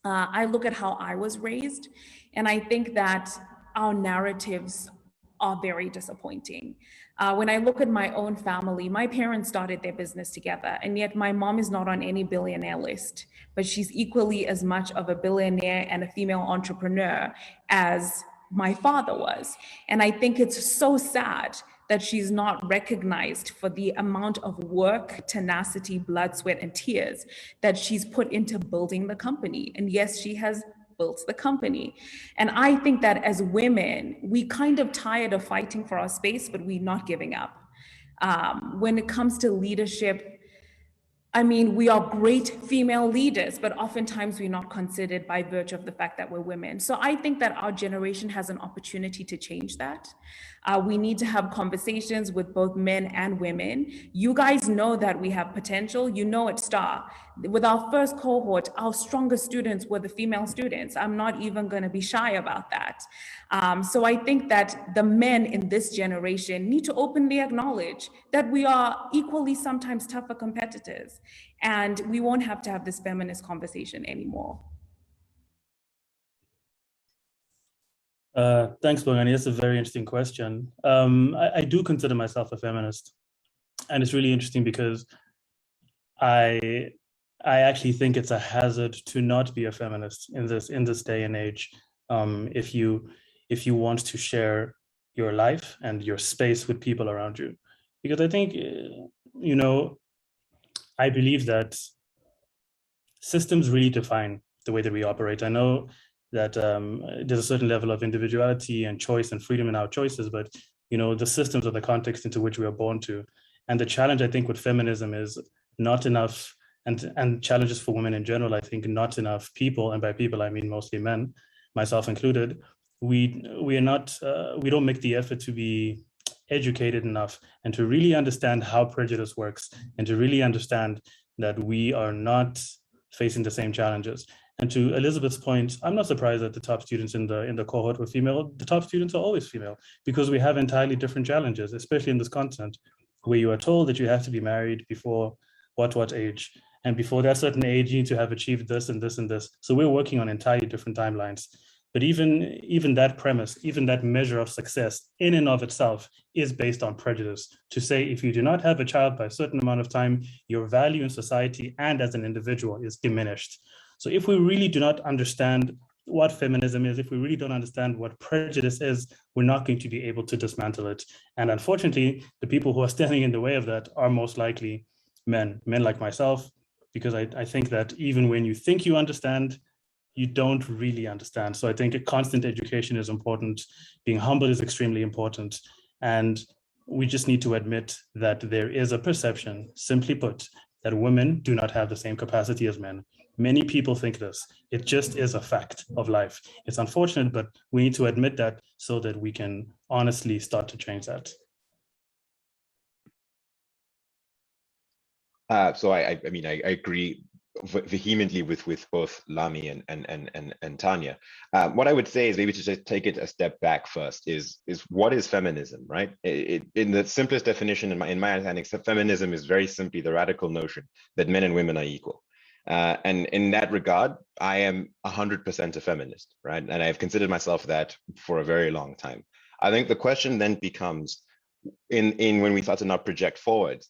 I look at how I was raised, and I think that our narratives are very disappointing. When I look at my own family, my parents started their business together, and yet my mom is not on any billionaire list, but she's equally as much of a billionaire and a female entrepreneur as my father was. And I think it's so sad that she's not recognized for the amount of work, tenacity, blood, sweat, and tears that she's put into building the company. And yes, she has built the company. And I think that as women, we kind of tired of fighting for our space, but we're not giving up. When it comes to leadership, I mean, we are great female leaders, but oftentimes we're not considered by virtue of the fact that we're women. So I think that our generation has an opportunity to change that. We need to have conversations with both men and women. You guys know that we have potential. You know at STAR, with our first cohort, our strongest students were the female students. I'm not even going to be shy about that. So I think that the men in this generation need to openly acknowledge that we are equally sometimes tougher competitors, and we won't have to have this feminist conversation anymore. Thanks, Bongani. That's a very interesting question. I do consider myself a feminist. And it's really interesting because I actually think it's a hazard to not be a feminist in this day and age. If you want to share your life and your space with people around you, because I think, you know, I believe that systems really define the way that we operate. I know that there's a certain level of individuality and choice and freedom in our choices, but you know, the systems are the context into which we are born to. And the challenge, I think, with feminism is not enough, and challenges for women in general, I think not enough people, and by people I mean mostly men, myself included, we don't make the effort to be educated enough and to really understand how prejudice works, and to really understand that we are not facing the same challenges. And to Elizabeth's point, I'm not surprised that the top students in the cohort were female. The top students are always female because we have entirely different challenges, especially in this continent, where you are told that you have to be married before what age, and before that certain age you need to have achieved this and this and this. So we're working on entirely different timelines. But even that premise, even that measure of success in and of itself is based on prejudice. To say if you do not have a child by a certain amount of time, your value in society and as an individual is diminished. So if we really do not understand what feminism is, if we really don't understand what prejudice is, we're not going to be able to dismantle it. And unfortunately, the people who are standing in the way of that are most likely men like myself, because I think that even when you think you understand, you don't really understand. So I think a constant education is important. Being humble is extremely important. And we just need to admit that there is a perception, simply put, that women do not have the same capacity as men. Many people think this. It just is a fact of life. It's unfortunate, but we need to admit that so that we can honestly start to change that. So I mean, I agree vehemently with both Lamy and Tanya. What I would say is maybe to just take it a step back first is what is feminism, right? In the simplest definition, in my understanding, feminism is very simply the radical notion that men and women are equal. And in that regard, I am 100% a feminist, right? And I've considered myself that for a very long time. I think the question then becomes, in when we start to now project forward,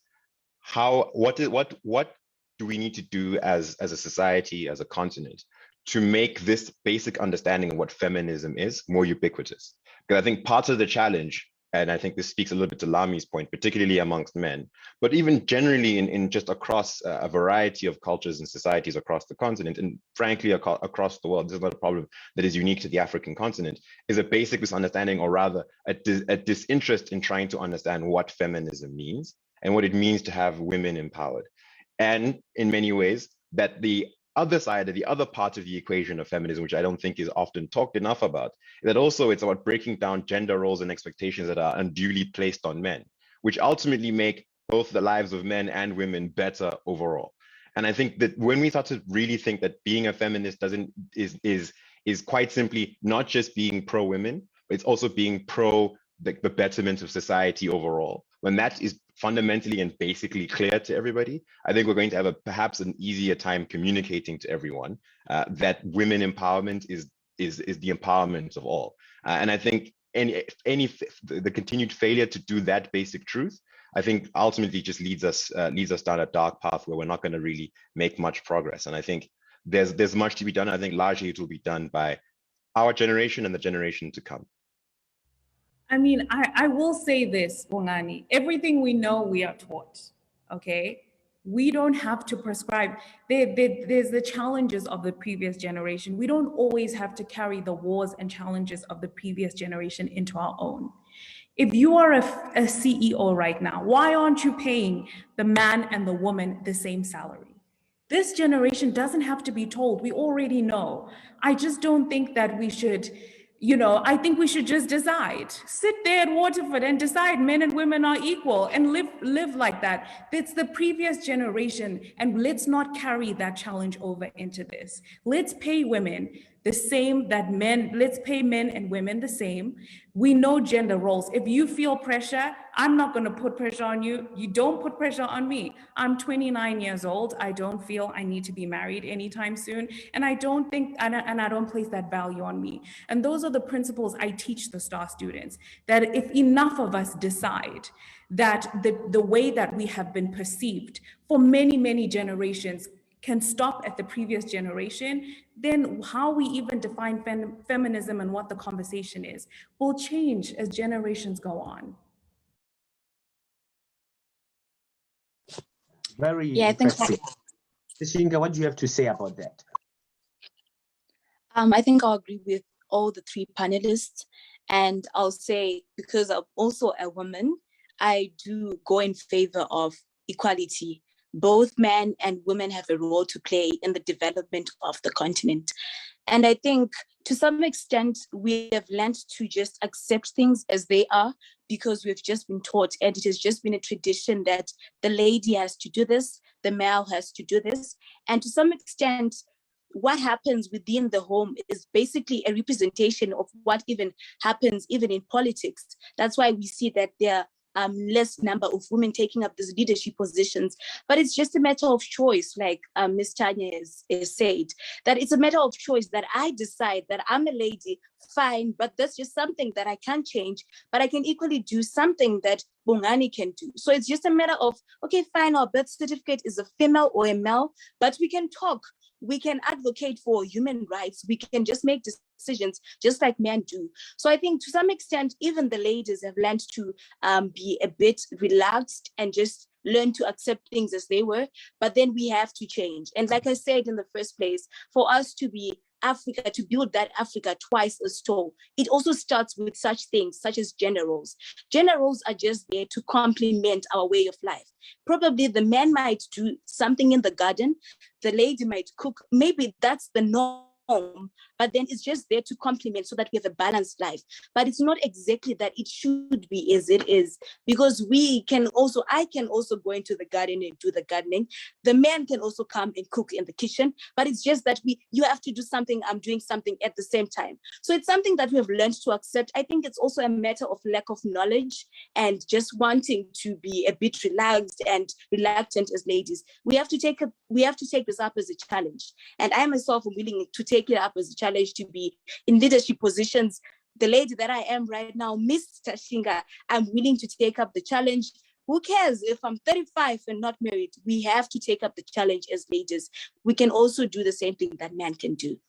what do we need to do as a society, as a continent, to make this basic understanding of what feminism is more ubiquitous? Because I think part of the challenge, and I think this speaks a little bit to Lamy's point, particularly amongst men, but even generally in just across a variety of cultures and societies across the continent, and frankly across the world, this is not a problem that is unique to the African continent, is a basic misunderstanding, or rather a disinterest in trying to understand what feminism means and what it means to have women empowered. And in many ways, that the other side, or the other part of the equation of feminism, which I don't think is often talked enough about, that also it's about breaking down gender roles and expectations that are unduly placed on men, which ultimately make both the lives of men and women better overall. And I think that when we start to really think that being a feminist is quite simply not just being pro-women, but it's also being pro the betterment of society overall, when that is fundamentally and basically clear to everybody, I think we're going to have perhaps an easier time communicating to everyone that women empowerment is the empowerment of all. And I think the continued failure to do that basic truth, I think ultimately just leads us down a dark path where we're not going to really make much progress. And I think there's much to be done. I think largely it will be done by our generation and the generation to come. I mean, I will say this, Bongani, everything we know, we are taught, okay? We don't have to prescribe. There's the challenges of the previous generation. We don't always have to carry the wars and challenges of the previous generation into our own. If you are a CEO right now, why aren't you paying the man and the woman the same salary? This generation doesn't have to be told. We already know. I just don't think that we should, I think we should just decide. Sit there at Waterford and decide men and women are equal and live like that. It's the previous generation, and let's not carry that challenge over into this. Let's pay women the same that men, let's pay men and women the same. We know gender roles. If you feel pressure, I'm not going to put pressure on you. You don't put pressure on me. I'm 29 years old. I don't feel I need to be married anytime soon. And I don't think, and I don't place that value on me. And those are the principles I teach the STAR students, that if enough of us decide that the way that we have been perceived for many, many generations can stop at the previous generation, then how we even define feminism and what the conversation is will change as generations go on. Very thanks. interesting. Tashinga, what do you have to say about that? I think I'll agree with all the three panelists, and I'll say, because I'm also a woman, I do go in favor of equality. Both men and women have a role to play in the development of the continent. And I think to some extent, we have learned to just accept things as they are, because we've just been taught, and it has just been a tradition that the lady has to do this, the male has to do this. And to some extent, what happens within the home is basically a representation of what even happens even in politics. That's why we see that there are less number of women taking up these leadership positions, but it's just a matter of choice, like Ms. Tanya has said, that it's a matter of choice, that I decide that I'm a lady, fine, but that's just something that I can't change, but I can equally do something that Bongani can do. So it's just a matter of, okay, fine, our birth certificate is a female or a male, but we can talk. We can advocate for human rights. We can just make decisions just like men do. So I think to some extent, even the ladies have learned to be a bit relaxed and just learn to accept things as they were, but then we have to change. And like I said in the first place, for us to be Africa, to build that Africa twice as tall, it also starts with such things such as gender roles. Gender roles are just there to complement our way of life. Probably the man might do something in the garden, the lady might cook, maybe that's the norm, but then it's just there to complement so that we have a balanced life. But it's not exactly that it should be as it is, because I can also go into the garden and do the gardening. The man can also come and cook in the kitchen, but it's just that you have to do something, I'm doing something at the same time. So it's something that we have learned to accept. I think it's also a matter of lack of knowledge and just wanting to be a bit relaxed and reluctant as ladies. We have to take this up as a challenge. And I myself am willing to take it up as a challenge to be in leadership positions. The lady that I am right now, Miss Tashinga, I'm willing to take up the challenge. Who cares if I'm 35 and not married? We have to take up the challenge as ladies. We can also do the same thing that men can do.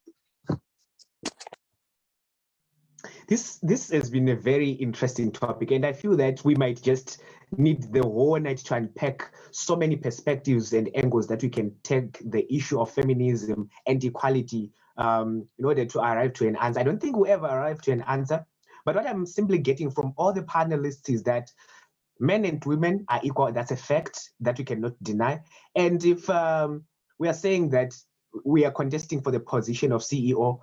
This has been a very interesting topic, and I feel that we might just need the whole night to unpack so many perspectives and angles that we can take the issue of feminism and equality in order to arrive to an answer. I don't think we'll ever arrive to an answer, but what I'm simply getting from all the panelists is that men and women are equal. That's a fact that we cannot deny. And if we are saying that we are contesting for the position of CEO,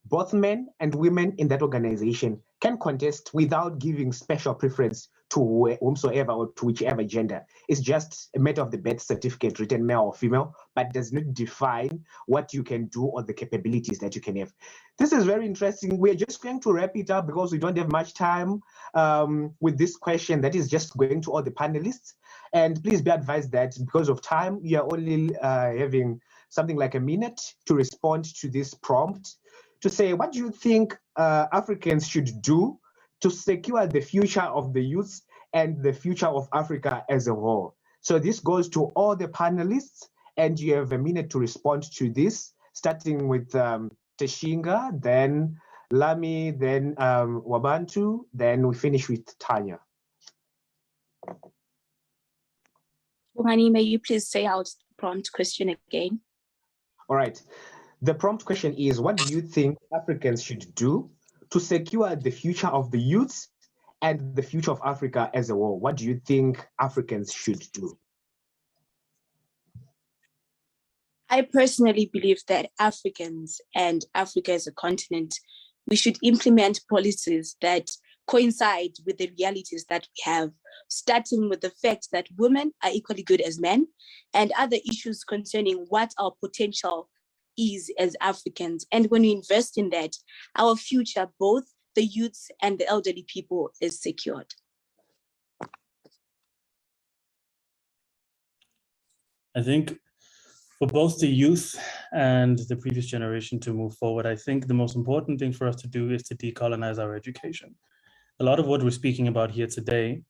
both men and women in that organization can contest without giving special preference to whomsoever or to whichever gender. It's just a matter of the birth certificate written male or female, but does not define what you can do or the capabilities that you can have. This is very interesting. We're just going to wrap it up because we don't have much time with this question that is just going to all the panelists. And please be advised that because of time, we are only having something like a minute to respond to this prompt, to say, what do you think Africans should do to secure the future of the youth and the future of Africa as a whole? So this goes to all the panelists, and you have a minute to respond to this, starting with Tashinga, then Lamy, then Wabantu, then we finish with Tanya. Bongani, may you please say out the prompt question again? All right. The prompt question is, what do you think Africans should do to secure the future of the youth and the future of Africa as a whole? What do you think Africans should do? I personally believe that Africans and Africa as a continent, we should implement policies that coincide with the realities that we have, starting with the fact that women are equally good as men, and other issues concerning what our potential is as Africans. And when we invest in that, our future, both the youths and the elderly people, is secured. I think for both the youth and the previous generation to move forward, I think the most important thing for us to do is to decolonize our education. A lot of what we're speaking about here today,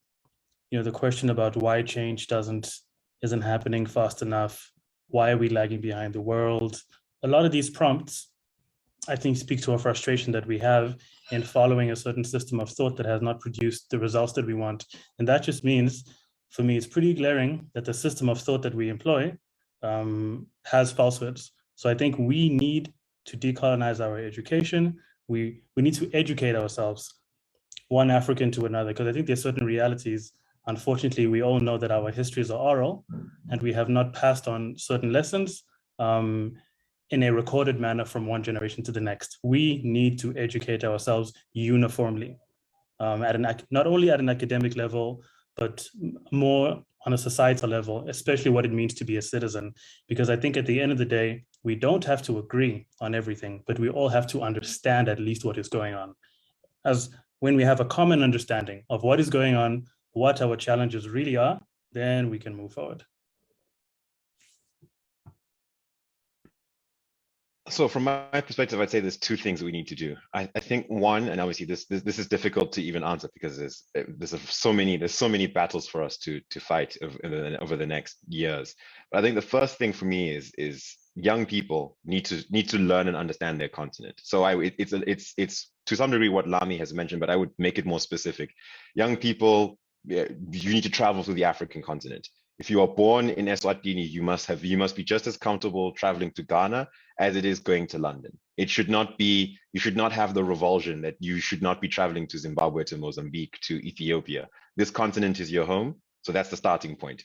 the question about why change isn't happening fast enough, why are we lagging behind the world? A lot of these prompts, I think, speak to a frustration that we have in following a certain system of thought that has not produced the results that we want. And that just means, for me, it's pretty glaring that the system of thought that we employ has falsehoods. So I think we need to decolonize our education. We need to educate ourselves, one African to another, because I think there's certain realities. Unfortunately, we all know that our histories are oral and we have not passed on certain lessons in a recorded manner from one generation to the next. We need to educate ourselves uniformly, not only at an academic level, but more on a societal level, especially what it means to be a citizen. Because I think at the end of the day, we don't have to agree on everything, but we all have to understand at least what is going on. As when we have a common understanding of what is going on, what our challenges really are, then we can move forward. So from my perspective, I'd say there's two things that we need to do. I think one, and obviously this is difficult to even answer because there's so many battles for us to fight over the next years. But I think the first thing for me is young people need to learn and understand their continent. So it's to some degree what Lamy has mentioned, but I would make it more specific. Young people, you need to travel through the African continent. If you are born in Eswatini, you must be just as comfortable traveling to Ghana as it is going to London. You should not have the revulsion that you should not be traveling to Zimbabwe, to Mozambique, to Ethiopia. This continent is your home. So that's the starting point.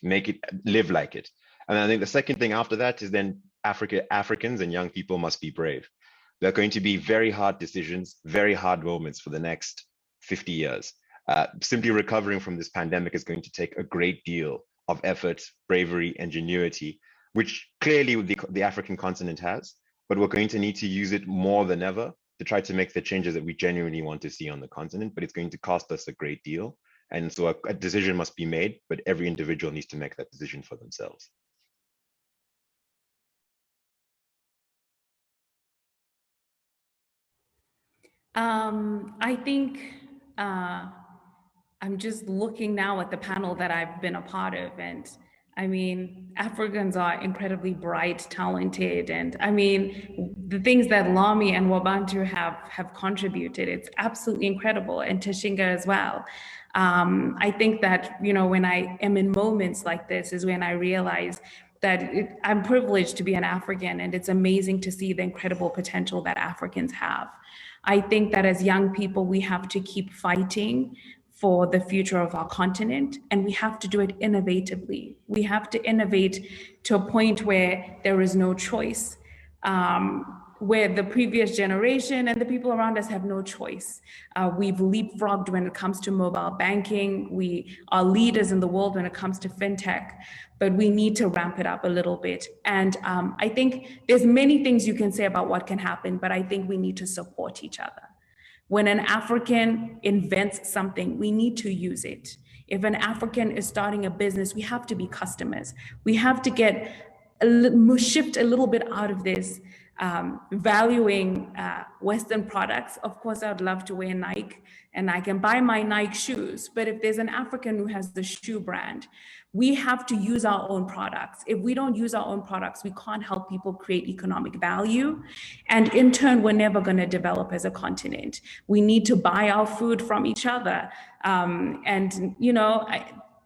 Live like it. And I think the second thing after that is then Africans and young people must be brave. There are going to be very hard decisions, very hard moments for the next 50 years. Simply recovering from this pandemic is going to take a great deal of effort, bravery, ingenuity, which clearly the African continent has, but we're going to need to use it more than ever to try to make the changes that we genuinely want to see on the continent, but it's going to cost us a great deal. And so a decision must be made, but every individual needs to make that decision for themselves. I think I'm just looking now at the panel that I've been a part of, and I mean, Africans are incredibly bright, talented, and I mean, the things that Lamy and Wabantu have contributed, it's absolutely incredible, and Tashinga as well. I think that, when I am in moments like this is when I realize that I'm privileged to be an African, and it's amazing to see the incredible potential that Africans have. I think that as young people, we have to keep fighting for the future of our continent, and we have to do it innovatively. We have to innovate to a point where there is no choice, where the previous generation and the people around us have no choice. We've leapfrogged when it comes to mobile banking. We are leaders in the world when it comes to fintech, but we need to ramp it up a little bit. And I think there's many things you can say about what can happen, but I think we need to support each other. When an African invents something, we need to use it. If an African is starting a business, we have to be customers. We have to shift a little bit out of this valuing Western products. Of course, I would love to wear Nike and I can buy my Nike shoes, but if there's an African who has the shoe brand, we have to use our own products. If we don't use our own products, we can't help people create economic value. And in turn, we're never going to develop as a continent. We need to buy our food from each other.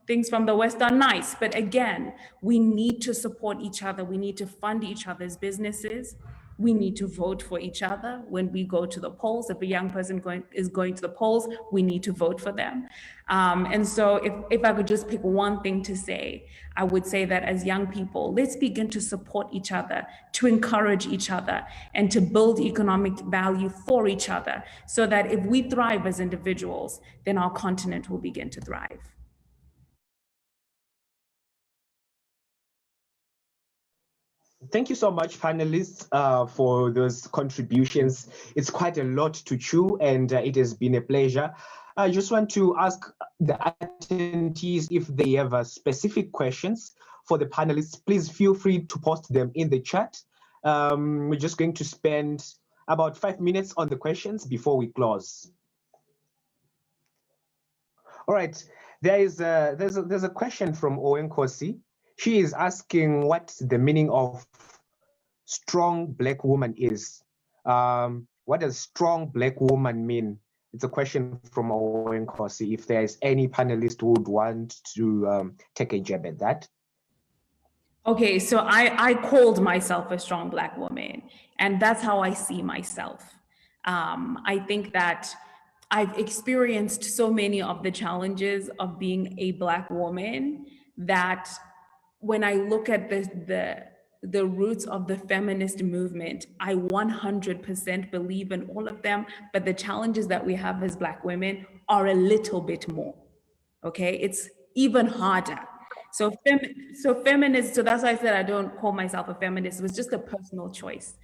Things from the West are nice, but again, we need to support each other. We need to fund each other's businesses. We need to vote for each other when we go to the polls. If a young person is going to the polls, we need to vote for them. And so if I could just pick one thing to say, I would say that as young people, let's begin to support each other, to encourage each other, and to build economic value for each other, so that if we thrive as individuals, then our continent will begin to thrive. Thank you so much, panelists, for those contributions. It's quite a lot to chew, and it has been a pleasure. I just want to ask the attendees if they have specific questions for the panelists. Please feel free to post them in the chat. We're just going to spend about 5 minutes on the questions before we close. All right, there's a question from Owenkosi. She is asking what the meaning of strong Black woman is. What does strong Black woman mean? It's a question from Owenkosi. If there's any panelist who would want to take a jab at that. Okay, so I called myself a strong Black woman, and that's how I see myself. I think that I've experienced so many of the challenges of being a Black woman that when I look at the roots of the feminist movement, I 100% believe in all of them, but the challenges that we have as Black women are a little bit more, okay? It's even harder. So feminist, so that's why I said I don't call myself a feminist. It was just a personal choice.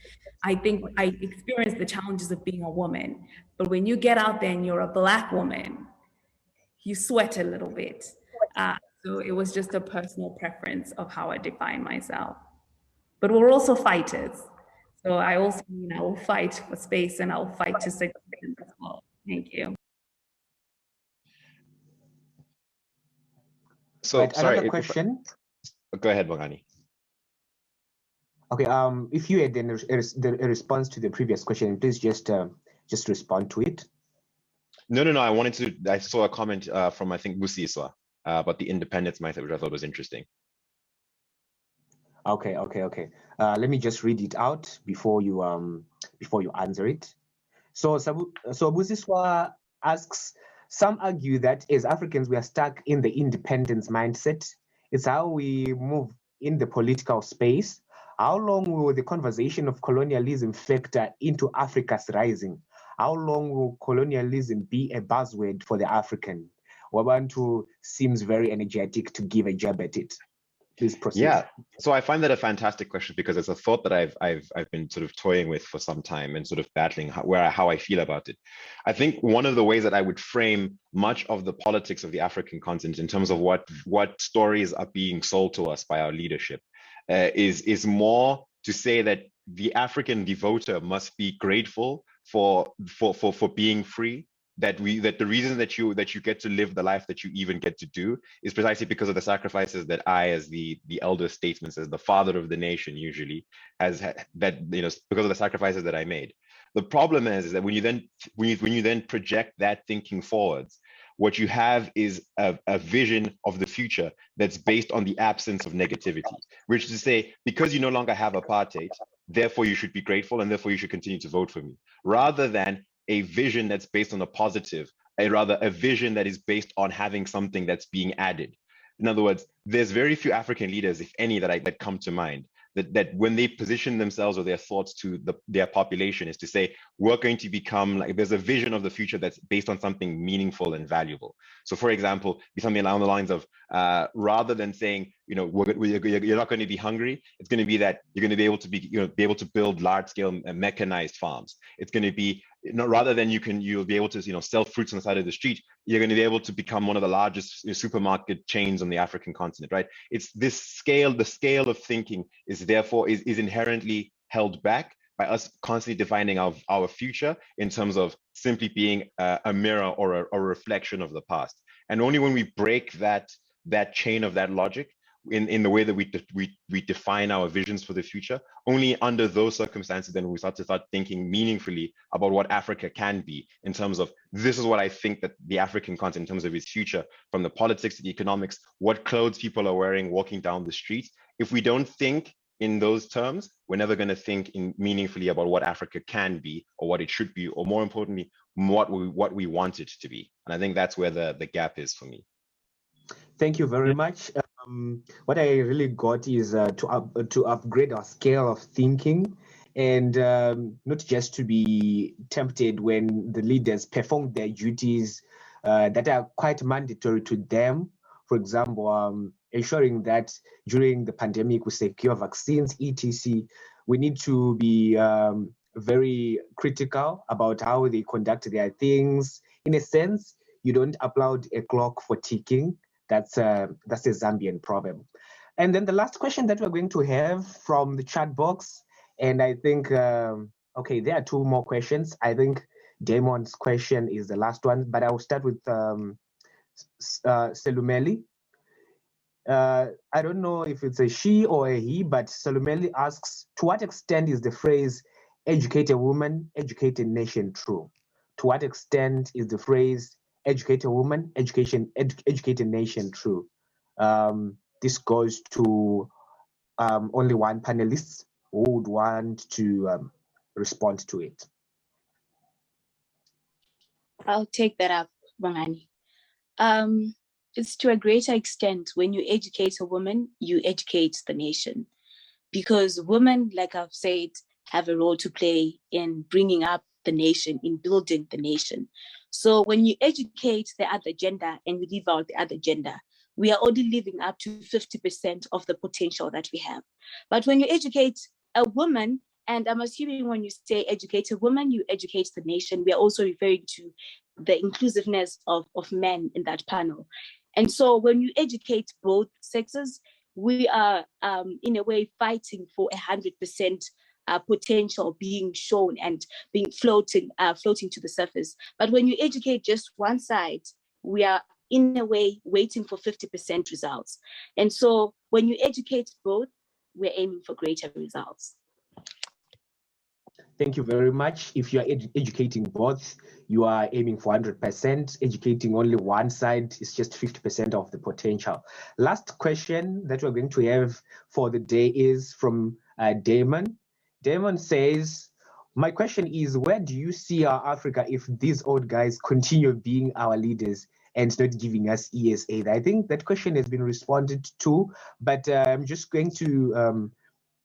I think I experienced the challenges of being a woman, but when you get out there and you're a Black woman, you sweat a little bit. So it was just a personal preference of how I define myself. But we're also fighters. So I also mean I will fight for space and I'll fight to succeed as well. Thank you. So Right, sorry. another question. Go ahead, Bongani. Okay. If you had a response to the previous question, please just respond to it. No. I saw a comment from I think Masiyiwa about the independence mindset, which I thought was interesting. Okay. Let me just read it out before you answer it. So Masiyiwa asks, some argue that as Africans we are stuck in the independence mindset. It's how we move in the political space. How long will the conversation of colonialism factor into Africa's rising? How long will colonialism be a buzzword for the African? Wabantu seems very energetic to give a jab at it. Please proceed. Yeah, so I find that a fantastic question because it's a thought that I've been sort of toying with for some time and sort of battling how I feel about it. I think one of the ways that I would frame much of the politics of the African continent in terms of what stories are being sold to us by our leadership is more to say that the African voter must be grateful for being free. That the reason that you get to live the life that you even get to do is precisely because of the sacrifices that I, as the elder statesman, as the father of the nation, usually because of the sacrifices that I made. The problem is that when you then project that thinking forwards, what you have is a vision of the future that's based on the absence of negativity, which is to say, because you no longer have apartheid, therefore you should be grateful and therefore you should continue to vote for me, rather than a vision that's based on a positive, a vision that is based on having something that's being added. In other words, there's very few African leaders, if any, that come to mind, that when they position themselves or their thoughts to their population is to say, we're going to become like, there's a vision of the future that's based on something meaningful and valuable. So for example, be something along the lines of, rather than saying, you're not going to be hungry, it's going to be that you're going to be able to build large scale mechanized farms. It's going to be, rather than you'll be able to sell fruits on the side of the street, you're going to be able to become one of the largest supermarket chains on the African continent, right? It's this scale, the scale of thinking is therefore is inherently held back by us constantly defining our future in terms of simply being a mirror or a reflection of the past. And only when we break that chain of that logic in the way that we define our visions for the future, only under those circumstances then we start thinking meaningfully about what Africa can be in terms of, this is what I think that the African continent in terms of its future, from the politics to the economics, what clothes people are wearing, walking down the streets. If we don't think in those terms, we're never going to think meaningfully about what Africa can be or what it should be, or more importantly, what we want it to be. And I think that's where the gap is for me. Thank you very much. What I really got is to upgrade our scale of thinking, and not just to be tempted when the leaders perform their duties that are quite mandatory to them. For example, ensuring that during the pandemic we secure vaccines, etc. We need to be very critical about how they conduct their things. In a sense, you don't applaud a clock for ticking. That's a Zambian problem. And then the last question that we're going to have from the chat box, and I think, okay, there are two more questions. I think Damon's question is the last one, but I will start with Selumeli. I don't know if it's a she or a he, but Selumeli asks, to what extent is the phrase educate a woman, educate a nation true? To what extent is the phrase educate a woman, educate a nation true? This goes to only one panelist who would want to respond to it. I'll take that up, Bongani. It's to a greater extent, when you educate a woman, you educate the nation. Because women, like I've said, have a role to play in bringing up the nation, in building the nation. So when you educate the other gender and you leave out the other gender, we are only living up to 50% of the potential that we have. But when you educate a woman, and I'm assuming when you say educate a woman, you educate the nation, we are also referring to the inclusiveness of men in that panel. And so when you educate both sexes, we are in a way fighting for 100% potential being shown and being floating to the surface. But when you educate just one side, we are in a way waiting for 50% results. And so when you educate both, we're aiming for greater results. Thank you very much. If you are educating both, you are aiming for 100%. Educating only one side is just 50% of the potential. Last question that we're going to have for the day is from Damon. Damon says, my question is, where do you see our Africa if these old guys continue being our leaders and not giving us ESA? I think that question has been responded to, but I'm just going to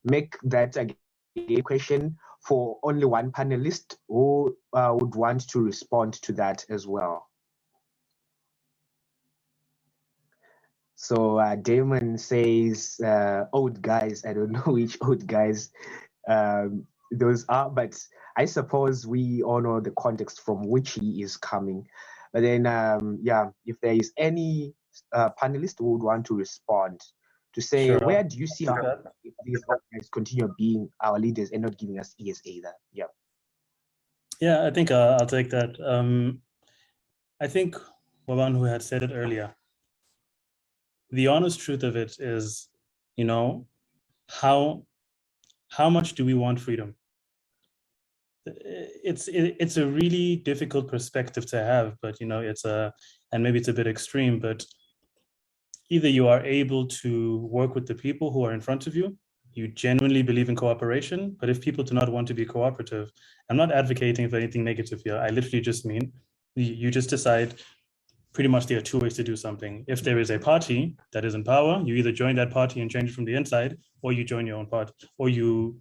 make that a question for only one panelist who would want to respond to that as well. So Damon says, old guys, I don't know which old guys those are, but I suppose we all know the context from which he is coming. But then, yeah, if there is any panelist who would want to respond, to say, sure, where do you see our, if these guys continue being our leaders and not giving us ESA either? Yeah. Yeah, I think I'll take that. I think Wabantu had said it earlier. The honest truth of it is, you know, how much do we want freedom? It's a really difficult perspective to have, but you know, and maybe it's a bit extreme, but either you are able to work with the people who are in front of you, you genuinely believe in cooperation, but if people do not want to be cooperative, I'm not advocating for anything negative here. I literally just mean, you just decide, pretty much there are two ways to do something. If there is a party that is in power, you either join that party and change it from the inside, or you join your own party, or you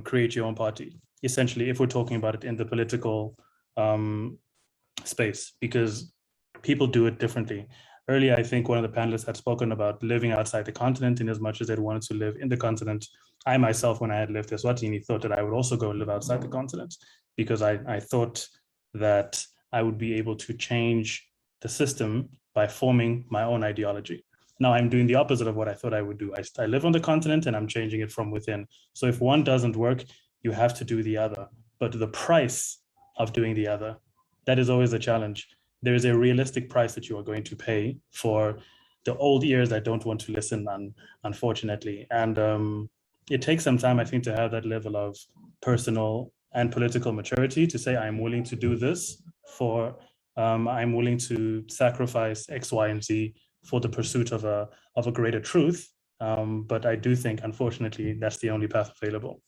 create your own party. Essentially, if we're talking about it in the political space, because people do it differently. Earlier, I think one of the panelists had spoken about living outside the continent in as much as they wanted to live in the continent. I myself, when I had left Eswatini, thought that I would also go live outside the continent because I thought that I would be able to change the system by forming my own ideology. Now I'm doing the opposite of what I thought I would do. I live on the continent and I'm changing it from within. So if one doesn't work, you have to do the other. But the price of doing the other, that is always a challenge. There is a realistic price that you are going to pay for the old ears that don't want to listen, unfortunately. And it takes some time, I think, to have that level of personal and political maturity to say, I'm willing to do this for, I'm willing to sacrifice X, Y, and Z for the pursuit of a greater truth. But I do think, unfortunately, that's the only path available.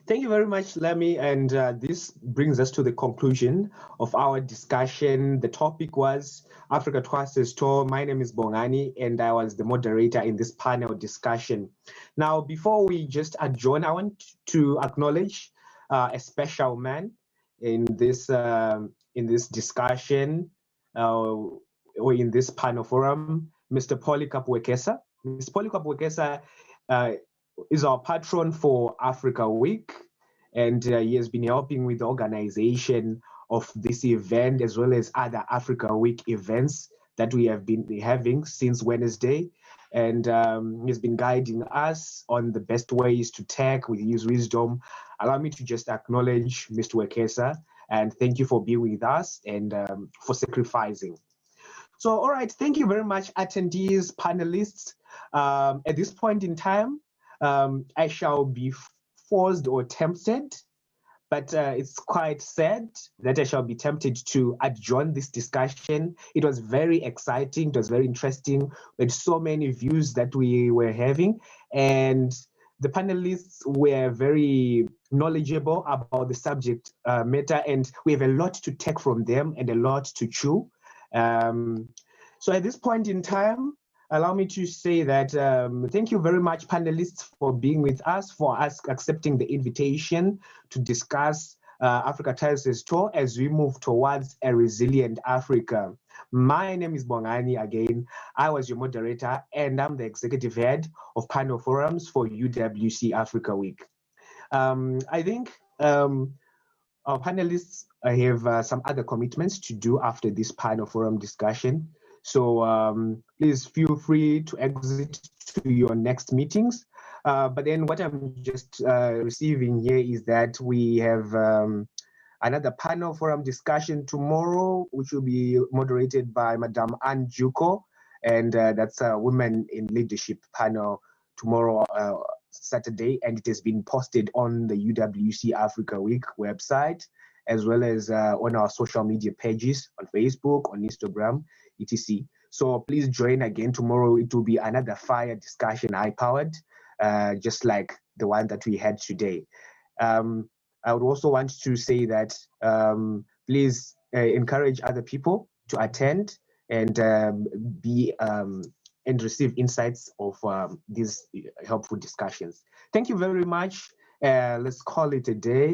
Thank you very much, Lamy. And this brings us to the conclusion of our discussion. The topic was Africa Twice as Tall. My name is Bongani, and I was the moderator in this panel discussion. Now, before we just adjourn, I want to acknowledge a special man in this discussion or in this panel forum. Mr. Polycarp Wekesa. Mr. Polycarp Wekesa is our patron for Africa Week, and he has been helping with the organization of this event as well as other Africa Week events that we have been having since Wednesday. And he's been guiding us on the best ways to tag with his wisdom. Allow me to just acknowledge Mr. Wekesa and thank you for being with us and for sacrificing. So, all right, thank you very much, attendees, panelists. At this point in time, I shall be forced or tempted, but it's quite sad that I shall be tempted to adjourn this discussion. It was very exciting. It was very interesting. With so many views that we were having, and the panelists were very knowledgeable about the subject matter, and we have a lot to take from them and a lot to chew. So at this point in time, allow me to say that thank you very much, panelists, for being with us, for us accepting the invitation to discuss Africa Tiles Restore as we move towards a resilient Africa. My name is Bongani again. I was your moderator, and I'm the executive head of panel forums for UWC Africa Week. I think our panelists have some other commitments to do after this panel forum discussion. So please feel free to exit to your next meetings. But then what I'm just receiving here is that we have another panel forum discussion tomorrow, which will be moderated by Madame Anne Juko, and that's a Women in Leadership panel tomorrow, Saturday, and it has been posted on the UWC Africa Week website, as well as on our social media pages on Facebook, on Instagram, etc. So please join again tomorrow. It will be another fire discussion, high-powered, just like the one that we had today. I would also want to say that please encourage other people to attend and and receive insights of these helpful discussions. Thank you very much. Let's call it a day.